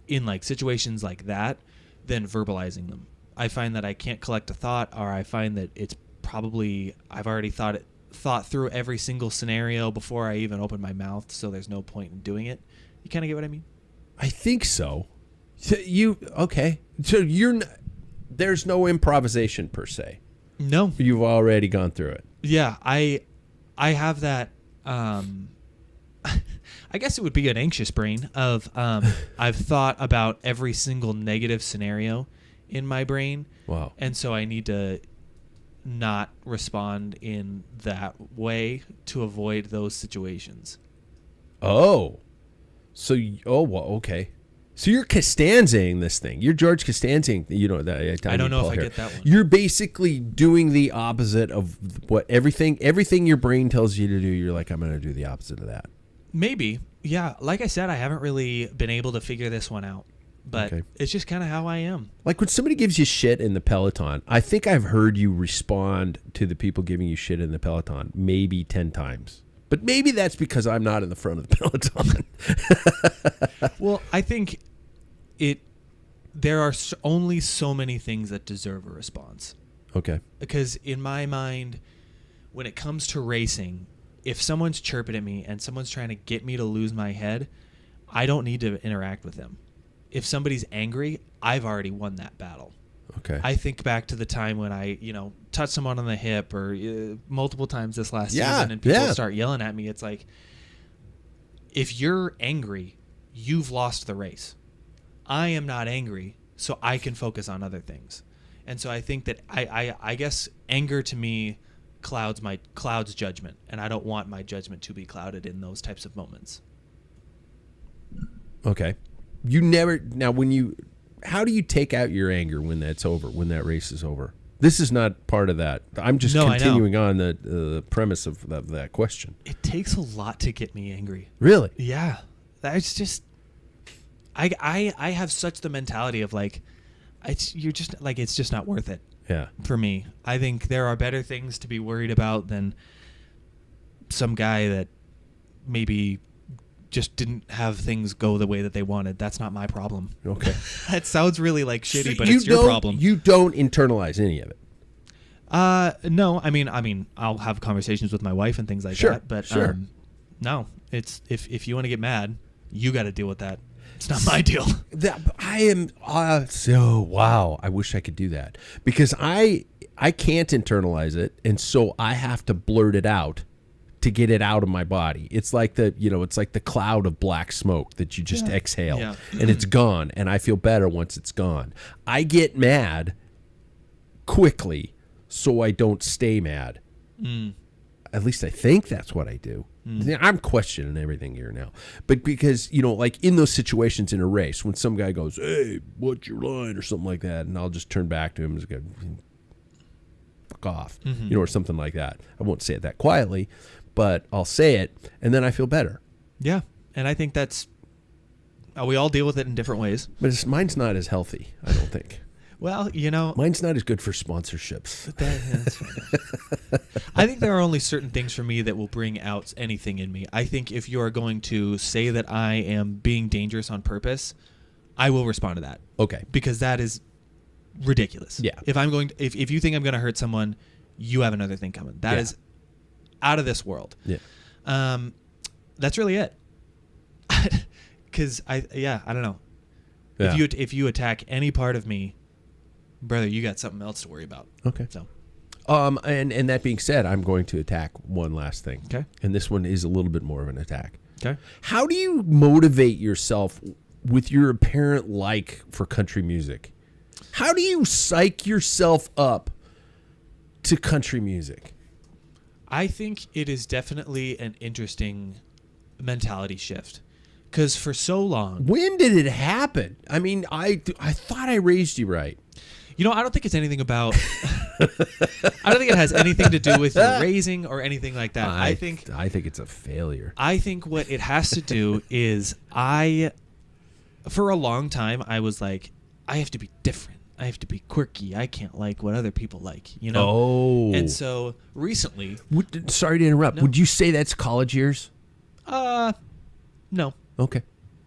B: in like situations like that than verbalizing them. I find that I can't collect a thought, or I find that it's probably I've already thought through every single scenario before I even open my mouth, so there's no point in doing it. You kind of get what I mean?
A: I think so. Okay. So there's no improvisation per se.
B: No.
A: You've already gone through it.
B: Yeah, I have that I guess it would be an anxious brain of I've thought about every single negative scenario in my brain.
A: Wow.
B: And so I need to not respond in that way to avoid those situations.
A: Oh. So, well, okay. So you're Costanzaing this thing. You're George Costanzaing.
B: I don't know if I get that one.
A: You're basically doing the opposite of what everything your brain tells you to do. You're like, I'm going to do the opposite of that.
B: Maybe. Yeah. Like I said, I haven't really been able to figure this one out. But it's just kind of how I am.
A: Like when somebody gives you shit in the peloton, I think I've heard you respond to the people giving you shit in the peloton maybe 10 times. But maybe that's because I'm not in the front of the peloton.
B: Well, I think there are only so many things that deserve a response.
A: Okay.
B: Because in my mind, when it comes to racing, if someone's chirping at me and someone's trying to get me to lose my head, I don't need to interact with them. If somebody's angry, I've already won that battle.
A: Okay.
B: I think back to the time when I, touched someone on the hip or multiple times this last season and people start yelling at me. It's like, if you're angry, you've lost the race. I am not angry, so I can focus on other things. And so I think that I guess anger to me clouds judgment, and I don't want my judgment to be clouded in those types of moments.
A: Okay. How do you take out your anger when that's over, when that race is over? This is not part of that. I'm just continuing on the premise of that question.
B: It takes a lot to get me angry.
A: Really?
B: Yeah. That's just, I have such the mentality of like, it's just not worth it.
A: Yeah.
B: For me, I think there are better things to be worried about than some guy that maybe just didn't have things go the way that they wanted. That's not my problem.
A: Okay.
B: That sounds really like shitty,
A: So
B: but it's your problem.
A: You don't internalize any of it.
B: No. I mean, I'll have conversations with my wife and things like that. But no, it's if you want to get mad, you got to deal with that. It's not my deal.
A: I am wow. I wish I could do that because I can't internalize it, and so I have to blurt it out to get it out of my body. It's like the cloud of black smoke that you just exhale, and it's gone, and I feel better once it's gone. I get mad quickly so I don't stay mad. At least I think that's what I do. I'm questioning everything here now. But because, like in those situations in a race, when some guy goes, hey, what's your line or something like that, and I'll just turn back to him and just go, fuck off, or something like that. I won't say it that quietly, but I'll say it, and then I feel better.
B: Yeah, and I think that's, we all deal with it in different ways.
A: But mine's not as healthy, I don't think.
B: Well,
A: mine's not as good for sponsorships.
B: That's I think there are only certain things for me that will bring out anything in me. I think if you are going to say that I am being dangerous on purpose, I will respond to that.
A: Okay.
B: Because that is ridiculous.
A: Yeah.
B: If you think I'm going to hurt someone, you have another thing coming. That is out of this world.
A: Yeah.
B: That's really it. Because I don't know.
A: Yeah.
B: If you attack any part of me, brother, you got something else to worry about.
A: Okay.
B: So,
A: and that being said, I'm going to attack one last thing.
B: Okay.
A: And this one is a little bit more of an attack.
B: Okay.
A: How do you motivate yourself with your apparent like for country music? How do you psych yourself up to country music?
B: I think it is definitely an interesting mentality shift. Because for so long...
A: When did it happen? I mean, I thought I raised you right.
B: I don't think it's anything about... I don't think it has anything to do with your raising or anything like that. I think
A: it's a failure.
B: I think what it has to do is for a long time, I was like, I have to be different. I have to be quirky. I can't like what other people like,
A: Oh.
B: And so recently...
A: Sorry to interrupt.
B: No.
A: Would you say that's college years?
B: No.
A: Okay.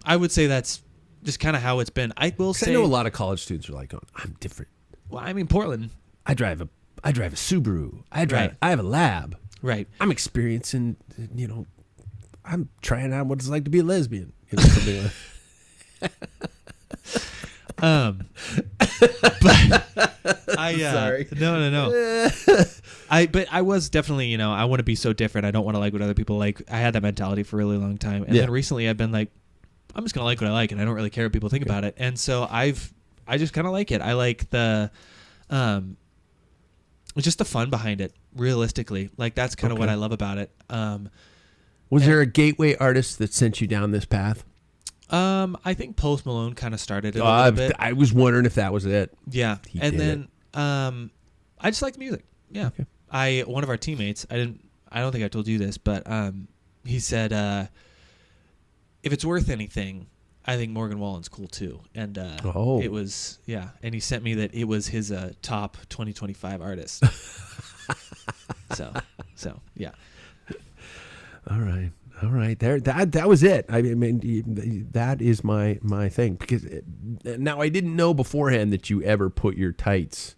B: I would say that's just kind of how it's been. I will say...
A: I know a lot of college students are like, I'm different.
B: Well, I mean, Portland...
A: I drive a Subaru. I have a Lab.
B: Right.
A: I'm experiencing, I'm trying out what it's like to be a lesbian. Something like
B: but I
A: sorry.
B: No. But I was definitely, I want to be so different. I don't want to like what other people like. I had that mentality for a really long time. And then recently I've been like, I'm just going to like what I like, and I don't really care what people think about it. And so I just kind of like it. I like the just the fun behind it, realistically. Like that's kind of what I love about it.
A: Was there a gateway artist that sent you down this path?
B: I think Post Malone kind of started it a little bit.
A: I was wondering if that was it.
B: Yeah. I just like the music. Yeah. Okay. One of our teammates, I don't think I told you this, but he said if it's worth anything, I think Morgan Wallen's cool too. And it was and he sent me that it was his top 2025 artist. so yeah.
A: All right. That was it. I mean, that is my thing, because now I didn't know beforehand that you ever put your tights.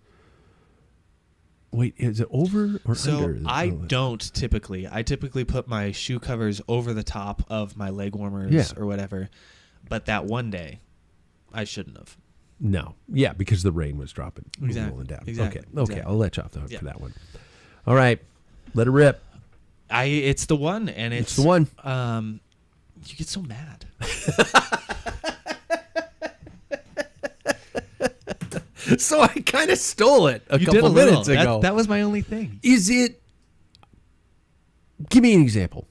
A: Wait, is it over or under?
B: I don't typically. I typically put my shoe covers over the top of my leg warmers or whatever. But that one day, I shouldn't have.
A: No. Yeah, because the rain was dropping.
B: Exactly.
A: Rolling down.
B: Exactly.
A: Okay. I'll let you off the hook for that one. All right. Let it rip.
B: It's the one, and it's
A: the one.
B: You get so mad.
A: So I kind of stole it a couple minutes ago.
B: That was my only thing.
A: Is it Give me an example.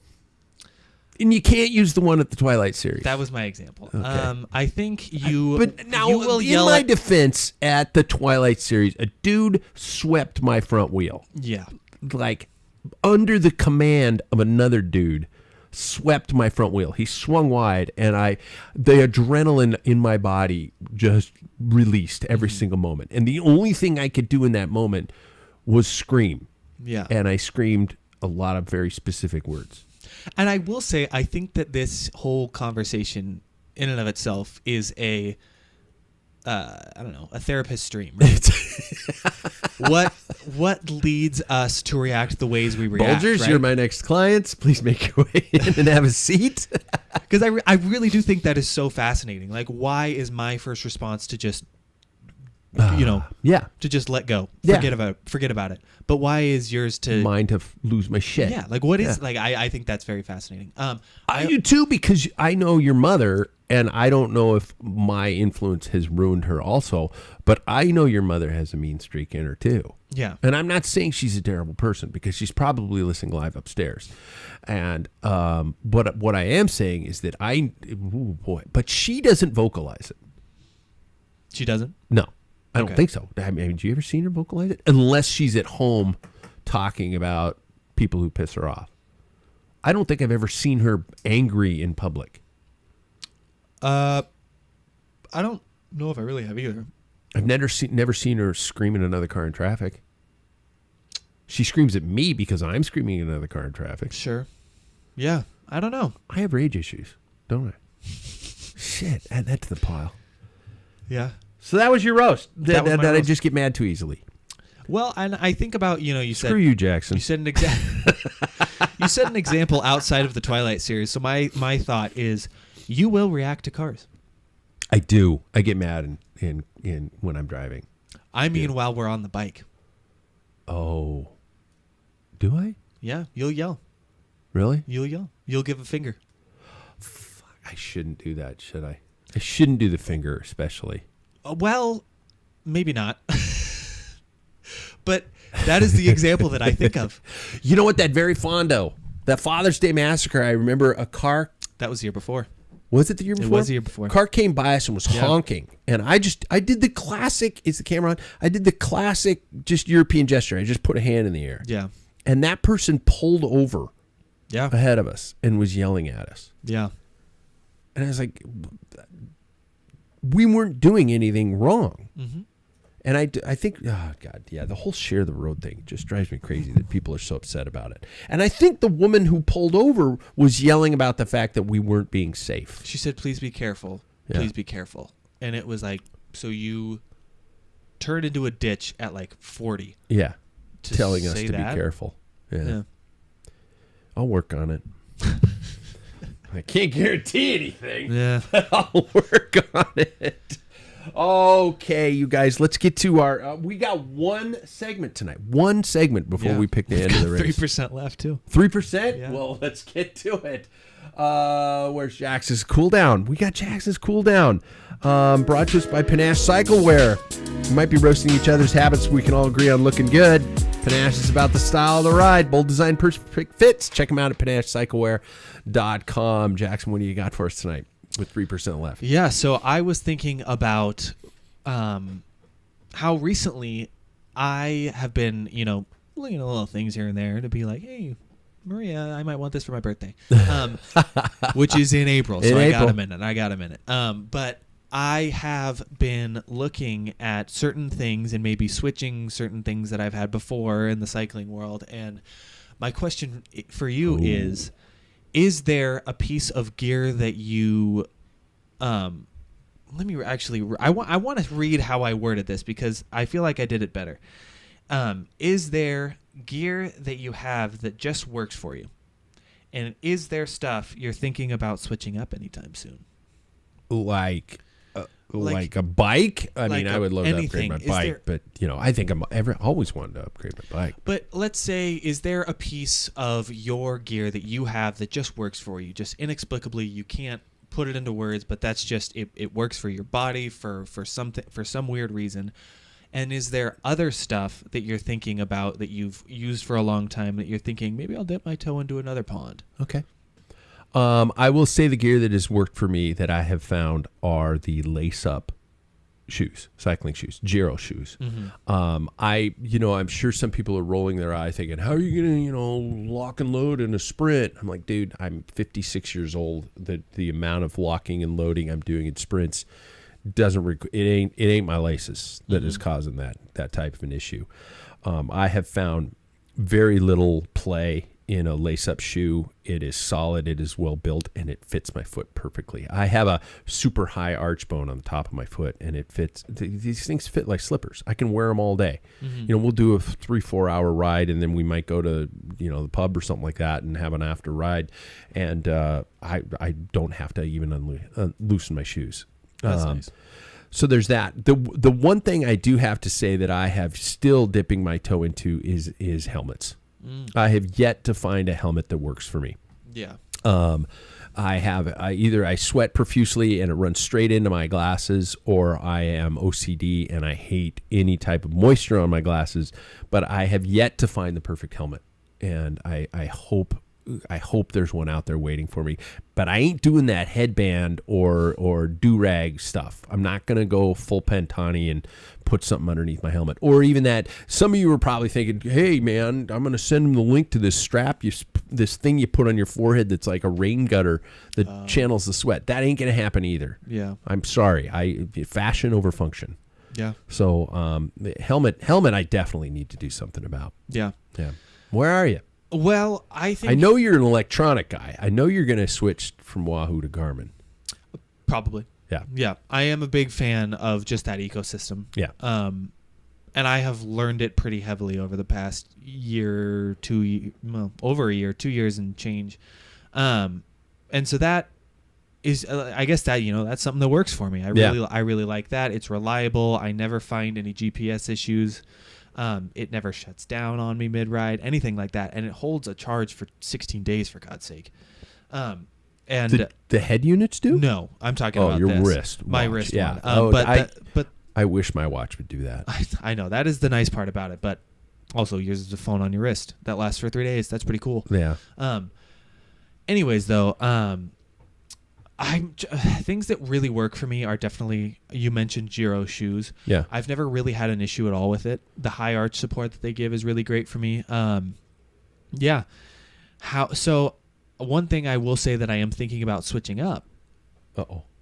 A: And you can't use the one at the Twilight series.
B: That was my example.
A: Okay.
B: I think you.
A: But now,
B: you will
A: in
B: yell
A: my
B: at,
A: defense, at the Twilight series, a dude swept my front wheel.
B: Yeah.
A: Like, under the command of another dude, swept my front wheel. He swung wide, and the adrenaline in my body just released every single moment. And the only thing I could do in that moment was scream.
B: Yeah.
A: And I screamed a lot of very specific words.
B: And I will say, I think that this whole conversation in and of itself is a therapist stream. Right? What leads us to react the ways we react?
A: Bulgers,
B: right?
A: you're my next clients. Please make your way in and have a seat.
B: Because I really do think that is so fascinating. Like, why is my first response to just,
A: yeah,
B: to just let go,
A: Yeah.
B: forget about it? But why is yours to
A: mine to lose my shit?
B: Yeah, like what is like? I think that's very fascinating.
A: I do too, because I know your mother, and I don't know if my influence has ruined her also, but I know your mother has a mean streak in her too.
B: Yeah.
A: And I'm not saying she's a terrible person, because she's probably listening live upstairs. And but what I am saying is that but she doesn't vocalize it.
B: She doesn't?
A: No, I don't
B: Okay.
A: think so. I mean, have you ever seen her vocalize it? Unless she's at home talking about people who piss her off. I don't think I've ever seen her angry in public.
B: I don't know if I really have either.
A: I've never seen her scream at another car in traffic. She screams at me because I'm screaming at another car in traffic.
B: Sure. Yeah. I don't know.
A: I have rage issues, don't I? Shit, add that to the pile.
B: Yeah.
A: So that was your roast.
B: That was my
A: I
B: roast.
A: just get mad too easily.
B: Well, and I think about, you said...
A: Screw you, Jackson.
B: You said an you said an example outside of the Twilight series. So my thought is, you will react to cars.
A: I do. I get mad in when I'm driving.
B: I mean, while we're on the bike.
A: Oh. Do I?
B: Yeah, you'll yell.
A: Really?
B: You'll yell. You'll give a finger.
A: Fuck, I shouldn't do that, should I? I shouldn't do the finger, especially.
B: Well, maybe not. But that is the example that I think of.
A: You know what? That very Fondo, that Father's Day massacre, I remember a car.
B: That was the year before.
A: Was it the year before?
B: It was the year before.
A: Car came by us and was honking. And I did the classic, is the camera on? I did the classic just European gesture. I just put a hand in the air.
B: Yeah.
A: And that person pulled over ahead of us and was yelling at us.
B: Yeah.
A: And I was like, we weren't doing anything wrong.
B: Mm-hmm.
A: And I think, oh, God, yeah, the whole share the road thing just drives me crazy that people are so upset about it. And I think the woman who pulled over was yelling about the fact that we weren't being safe.
B: She said, please be careful.
A: Yeah.
B: Please be careful. And it was like, so you turned into a ditch at like 40.
A: Yeah,
B: To
A: telling us
B: say
A: to
B: that?
A: be careful. Yeah.
B: Yeah.
A: I'll work on it. I can't guarantee anything.
B: Yeah.
A: I'll work on it. Okay, you guys, let's get to our... we got one segment tonight. One segment before we pick the end of the race.
B: 3% left, too.
A: 3%?
B: Yeah.
A: Well, let's get to it. Where's Jackson's Cool Down? We got Jackson's Cool Down. Brought to us by Panache Cyclewear. We might be roasting each other's habits. We can all agree on looking good. Panache is about the style of the ride. Bold design, perfect fits. Check them out at PanacheCyclewear.com. Jackson, what do you got for us tonight with 3% left?
B: Yeah, so I was thinking about how recently I have been, looking at little things here and there to be like, hey, Maria, I might want this for my birthday, which is in April. So I got a minute. But I have been looking at certain things and maybe switching certain things that I've had before in the cycling world. And my question for you is there a piece of gear that you I want to read how I worded this because I feel like I did it better. Is there gear that you have that just works for you? And is there stuff you're thinking about switching up anytime soon?
A: Like a bike? I mean, I would love to upgrade my bike, but I think I've always wanted to upgrade my bike.
B: But let's say, is there a piece of your gear that you have that just works for you, just inexplicably? You can't put it into words, but that's just it works for your body for some weird reason. And is there other stuff that you're thinking about that you've used for a long time that you're thinking, maybe I'll dip my toe into another pond?
A: Okay. I will say the gear that has worked for me that I have found are the lace-up shoes, cycling shoes, Giro shoes. I'm sure some people are rolling their eye thinking, how are you going to, lock and load in a sprint? I'm like, dude, I'm 56 years old. The amount of locking and loading I'm doing in sprints it ain't my laces that is causing that type of an issue. I have found very little play in a lace-up shoe. It is solid, it is well built, and it fits my foot perfectly. I have a super high arch bone on the top of my foot, and it fits. These things fit like slippers. I can wear them all day. We'll do a 3-4 hour ride, and then we might go to the pub or something like that and have an after ride, and I don't have to even loosen my shoes.
B: That's nice.
A: So there's that. The one thing I do have to say that I have still dipping my toe into is helmets. I have yet to find a helmet that works for me.
B: Yeah.
A: I sweat profusely and it runs straight into my glasses, or I am OCD and I hate any type of moisture on my glasses, but I have yet to find the perfect helmet. And I hope there's one out there waiting for me, but I ain't doing that headband or do-rag stuff. I'm not going to go full Pantani and put something underneath my helmet, or even that. Some of you are probably thinking, hey man, I'm going to send them the link to this strap, this thing you put on your forehead that's like a rain gutter that channels the sweat. That ain't going to happen either.
B: Yeah.
A: I'm sorry. Fashion over function.
B: Yeah.
A: So the helmet I definitely need to do something about.
B: Yeah.
A: Yeah. Where are you?
B: Well, I
A: know you're an electronic guy. I know you're going to switch from Wahoo to Garmin.
B: Probably.
A: Yeah.
B: Yeah. I am a big fan of just that ecosystem.
A: Yeah.
B: And I have learned it pretty heavily over the past year, over a year, 2 years and change. And so that is, I guess that, that's something that works for me. I really like that. It's reliable. I never find any GPS issues. It never shuts down on me mid-ride, anything like that, and it holds a charge for 16 days, for God's sake. And
A: the head units do?
B: No, I'm talking about
A: your
B: this.
A: wrist,
B: my
A: watch.
B: wrist
A: Yeah.
B: one. But
A: I wish my watch would do that.
B: I know that is the nice part about it, but also yours is a phone on your wrist that lasts for 3 days. That's pretty cool.
A: Yeah.
B: Anyways, though, things that really work for me are definitely, you mentioned Giro shoes.
A: Yeah.
B: I've never really had an issue at all with it. The high arch support that they give is really great for me. Yeah. So one thing I will say that I am thinking about switching up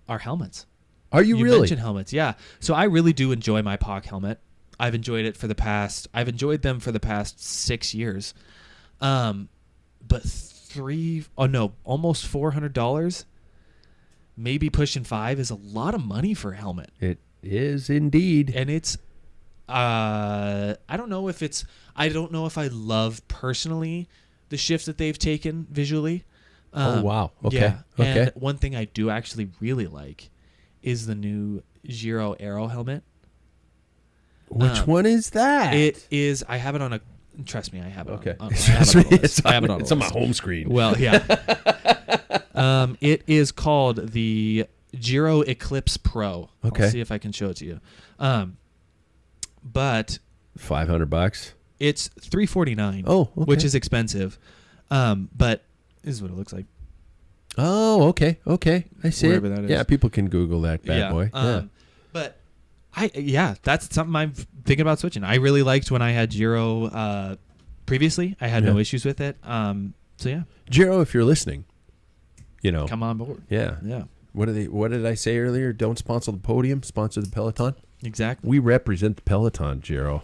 B: are helmets.
A: Are you really?
B: You mentioned helmets. Yeah. So I really do enjoy my POC helmet. I've enjoyed them for the past 6 years. But almost $400, maybe pushing $5 is a lot of money for a helmet.
A: It is indeed.
B: And it's, I don't know if I love personally the shift that they've taken visually.
A: Oh, wow. Okay.
B: Yeah.
A: Okay.
B: And one thing I do actually really like is the new Giro Aero helmet.
A: Which one is that?
B: It is, I have it on trust me, I have it
A: okay.
B: on. It's
A: on my home screen.
B: Well, yeah. It is called the Giro Eclipse Pro.
A: Okay.
B: I'll see if I can show it to you. But
A: $500.
B: it's $349.
A: Oh, okay.
B: Which is expensive. But this is what it looks like.
A: Oh, okay. Okay. I see
B: Wherever
A: it.
B: that is.
A: Yeah, people can Google that bad boy.
B: But that's something I'm thinking about switching. I really liked when I had Giro previously. I had no issues with it. So yeah.
A: Giro, if you're listening,
B: come on board.
A: Yeah.
B: Yeah.
A: What did I say earlier? Don't sponsor the podium, sponsor the peloton.
B: Exactly.
A: We represent the peloton, Giro.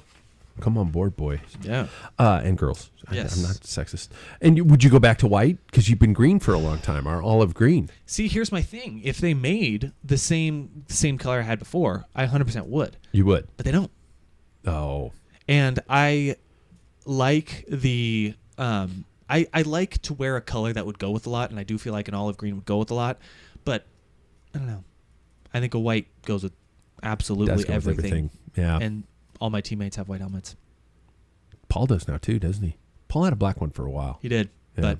A: Come on board, boys.
B: Yeah.
A: And girls.
B: Yes.
A: I'm not sexist. And would you go back to white? Because you've been green for a long time, or olive green.
B: See, here's my thing. If they made the same color I had before, I 100% would.
A: You would.
B: But they don't.
A: Oh.
B: And I like the... I like to wear a color that would go with a lot, and I do feel like an olive green would go with a lot. But, I don't know. I think a white goes with absolutely everything.
A: Yeah.
B: And all my teammates have white helmets.
A: Paul does now too, doesn't he? Paul had a black one for a while.
B: He did, but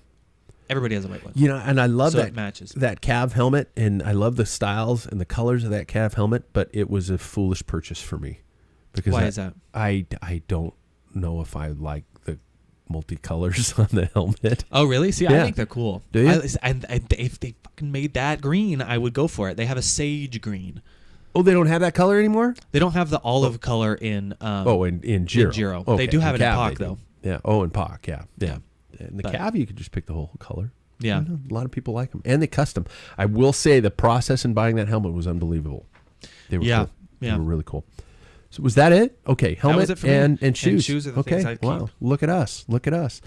B: everybody has a white one.
A: And I love
B: it matches.
A: that Cav helmet, and I love the styles and the colors of that Cav helmet, but it was a foolish purchase for me Because
B: Why is that?
A: I don't know if I like the multicolors on the helmet.
B: Oh, really? See,
A: Yeah.
B: I think they're cool.
A: Do you?
B: If they fucking made that green, I would go for it. They have a sage green.
A: Oh, they don't have that color anymore?
B: They don't have the olive color in.
A: In Giro.
B: In Giro.
A: Okay.
B: They do have it in
A: Cav,
B: POC, though.
A: Yeah. Oh, in POC. Yeah.
B: Yeah.
A: In the
B: But-
A: Cav, you could just pick the whole color.
B: Yeah.
A: A lot of people like them, and they custom. I will say the process in buying that helmet was unbelievable. They were cool.
B: Yeah.
A: They were really cool. So was that it? Okay, helmet
B: was it for me.
A: and
B: And
A: shoes.
B: shoes are the
A: okay,
B: things I'd
A: wow.
B: keep.
A: Look at us. Look at us.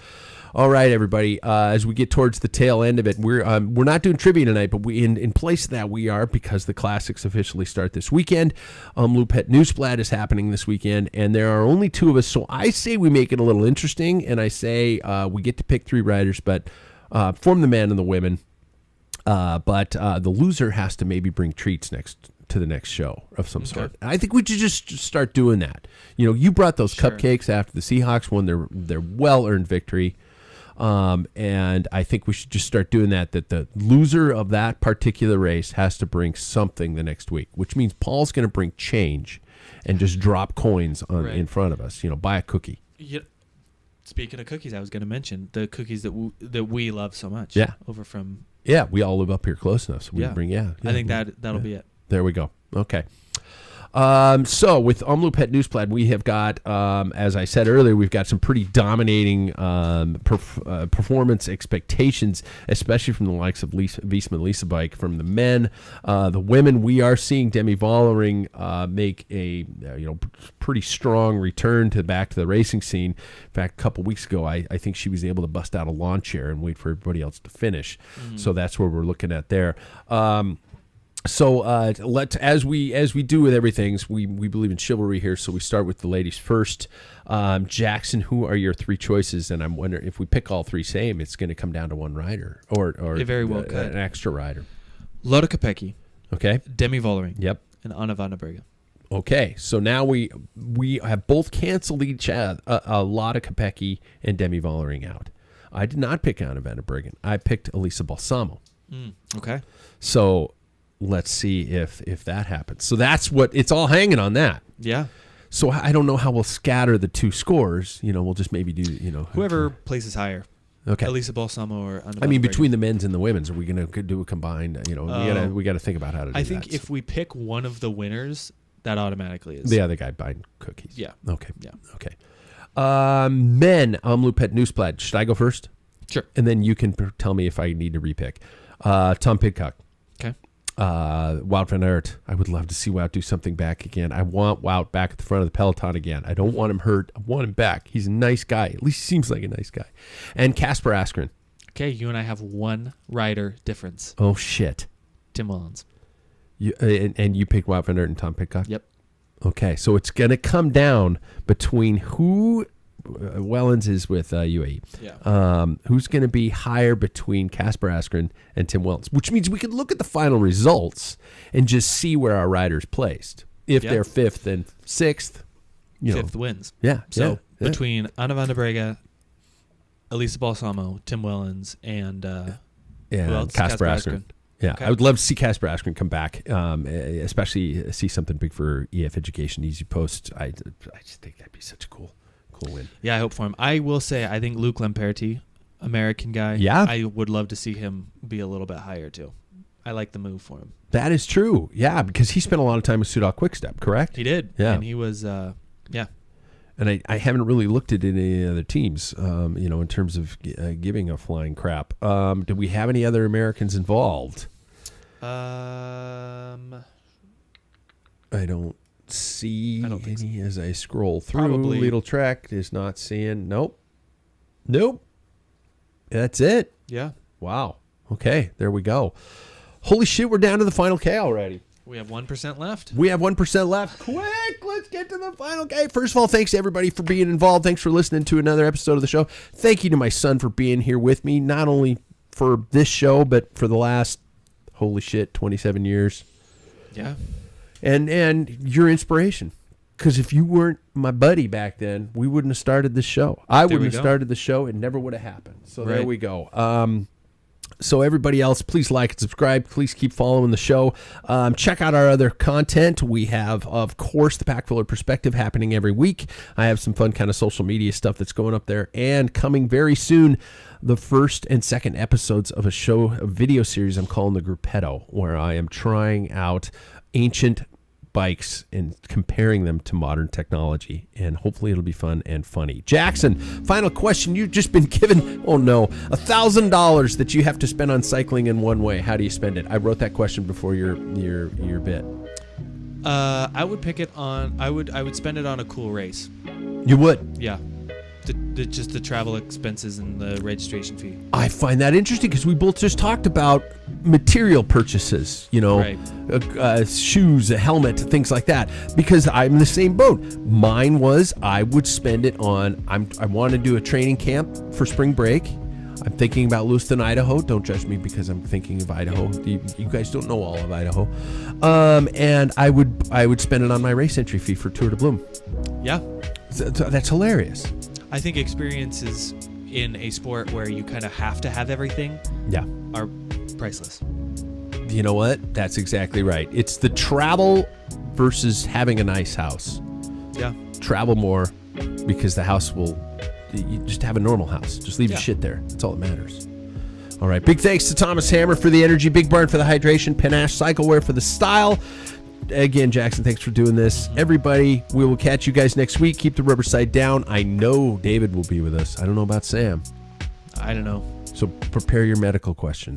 A: All right, everybody. As we get towards the tail end of it, we're not doing trivia tonight, but we in place of that we are, because the classics officially start this weekend. Omloop Nieuwsblad is happening this weekend, and there are only 2 of us. So I say we make it a little interesting, and I say we get to pick 3 riders, but from the men and the women. But the loser has to maybe bring treats to the next show of some sort. And I think we should just start doing that. You know, you brought those cupcakes after the Seahawks won their well-earned victory. And I think we should just start doing that the loser of that particular race has to bring something the next week, which means Paul's going to bring change and just drop coins in front of us. You know, buy a cookie.
B: Yeah. Speaking of cookies, I was going to mention the cookies that we love so much.
A: Yeah.
B: Over from.
A: Yeah, we all live up here close enough, so we can bring. I
B: think that'll be it.
A: There we go. Okay. So with Omloop Nieuwsblad, we have got, as I said earlier, we've got some pretty dominating performance expectations, especially from the likes of Wiesmann Lisa Bike. From the men, the women, we are seeing Demi Vollering make a pretty strong return back to the racing scene. In fact, a couple weeks ago, I think she was able to bust out a lawn chair and wait for everybody else to finish. So that's where we're looking at there. So let's, as we do with everything, we believe in chivalry here. So we start with the ladies first. Jackson, who are your 3 choices? And I'm wondering if we pick all 3 same, it's going to come down to one rider or
B: it very well could.
A: An extra rider.
B: Lotte Kopecky.
A: Okay.
B: Demi Vollering.
A: Yep.
B: And Anna van der Breggen.
A: Okay. So now we have both canceled each a Lotte Kopecky and Demi Vollering out. I did not pick Anna van der Breggen. I picked Elisa Balsamo.
B: Okay.
A: So let's see if that happens. So that's what it's all hanging on that.
B: Yeah.
A: So I don't know how we'll scatter the 2 scores. You know, we'll just maybe do,
B: whoever places higher.
A: Okay.
B: Elisa Balsamo or Anna.
A: I mean, between the men's and the women's, are we going to do a combined? We got to think about how to do that.
B: I think if we pick one of the winners, that automatically is
A: the other guy buying cookies.
B: Yeah.
A: Okay.
B: Yeah.
A: Okay. Men, Omloop Nieuwsblad. Should I go first?
B: Sure.
A: And then you can tell me if I need to repick. Tom Pidcock.
B: Okay.
A: Wout van Aert. I would love to see Wout do something back again. I want Wout back at the front of the peloton again. I don't want him hurt. I want him back. He's a nice guy. At least he seems like a nice guy. And Casper Asgreen.
B: Okay, you and I have 1 rider difference.
A: Oh, shit.
B: Tim Wellens.
A: You, and you picked Wout van Aert and Tom Pidcock?
B: Yep.
A: Okay, so it's going to come down between who Wellens is with UAE.
B: Yeah.
A: Who's going to be higher between Casper Asgreen and Tim Wellens, which means we could look at the final results and just see where our riders placed. If they're 5th and 6th,
B: 5th wins.
A: Yeah.
B: So between Anna van der Breggen, Elisa Balsamo, Tim Wellens, and who else?
A: Casper Asgreen. Yeah,
B: Okay.
A: I would love to see Casper Asgreen come back, especially see something big for EF Education, Easy Post. I just think that'd be such a cool win.
B: Yeah, I hope for him. I will say, I think Luke Lamperti, American guy.
A: Yeah.
B: I would love to see him be a little bit higher too. I like the move for him.
A: That is true. Yeah, because he spent a lot of time with Soudal Quickstep, correct?
B: He did.
A: Yeah.
B: And he was,
A: And I haven't really looked at any other teams, in terms of giving a flying crap. Do we have any other Americans involved?
B: I
A: don't see any as I scroll through.
B: Probably.
A: Lidl Trek is not seeing. Nope. That's it.
B: Yeah.
A: Wow. Okay, there we go. Holy shit, we're down to the final K already.
B: We have 1% left.
A: We have 1% left. Quick, let's get to the final K. First of all, thanks to everybody for being involved. Thanks for listening to another episode of the show. Thank you to my son for being here with me, not only for this show, but for the last, 27 years.
B: Yeah.
A: And your inspiration. Because if you weren't my buddy back then, we wouldn't have started this show. I wouldn't have started the show. It never would have happened. So there we go. So everybody else, please like and subscribe. Please keep following the show. Check out our other content. We have, of course, the Packfiller Perspective happening every week. I have some fun kind of social media stuff that's going up there. And coming very soon, the first and second episodes of a video series I'm calling the Gruppetto, where I am trying out ancient bikes and comparing them to modern technology, and hopefully it'll be fun and funny. Jackson, final question. You've just been given $1,000 that you have to spend on cycling in one way. How do you spend it? I wrote that question before your bit.
B: I would pick it on. I would spend it on a cool race.
A: You would?
B: Yeah. Just the travel expenses and the registration fee.
A: I find that interesting because we both just talked about material purchases,
B: right.
A: Shoes, a helmet, things like that, because I'm in the same boat. Mine was I would spend it on, I want to do a training camp for spring break. I'm thinking about Lewiston, Idaho. Don't judge me because I'm thinking of Idaho. You guys don't know all of Idaho. And I would spend it on my race entry fee for Tour de Bloom.
B: Yeah.
A: That's hilarious.
B: I think experiences in a sport where you kind of have to have everything are priceless.
A: You know what? That's exactly right. It's the travel versus having a nice house.
B: Yeah.
A: Travel more because the house you just have a normal house. Just leave your shit there. That's all that matters. All right. Big thanks to Thomas Hammer for the energy, Big Barn for the hydration, Panache Cyclewear for the style. Again, Jackson, thanks for doing this. Everybody, we will catch you guys next week. Keep the rubber side down. I know David will be with us. I don't know about Sam.
B: I don't know.
A: So prepare your medical questions.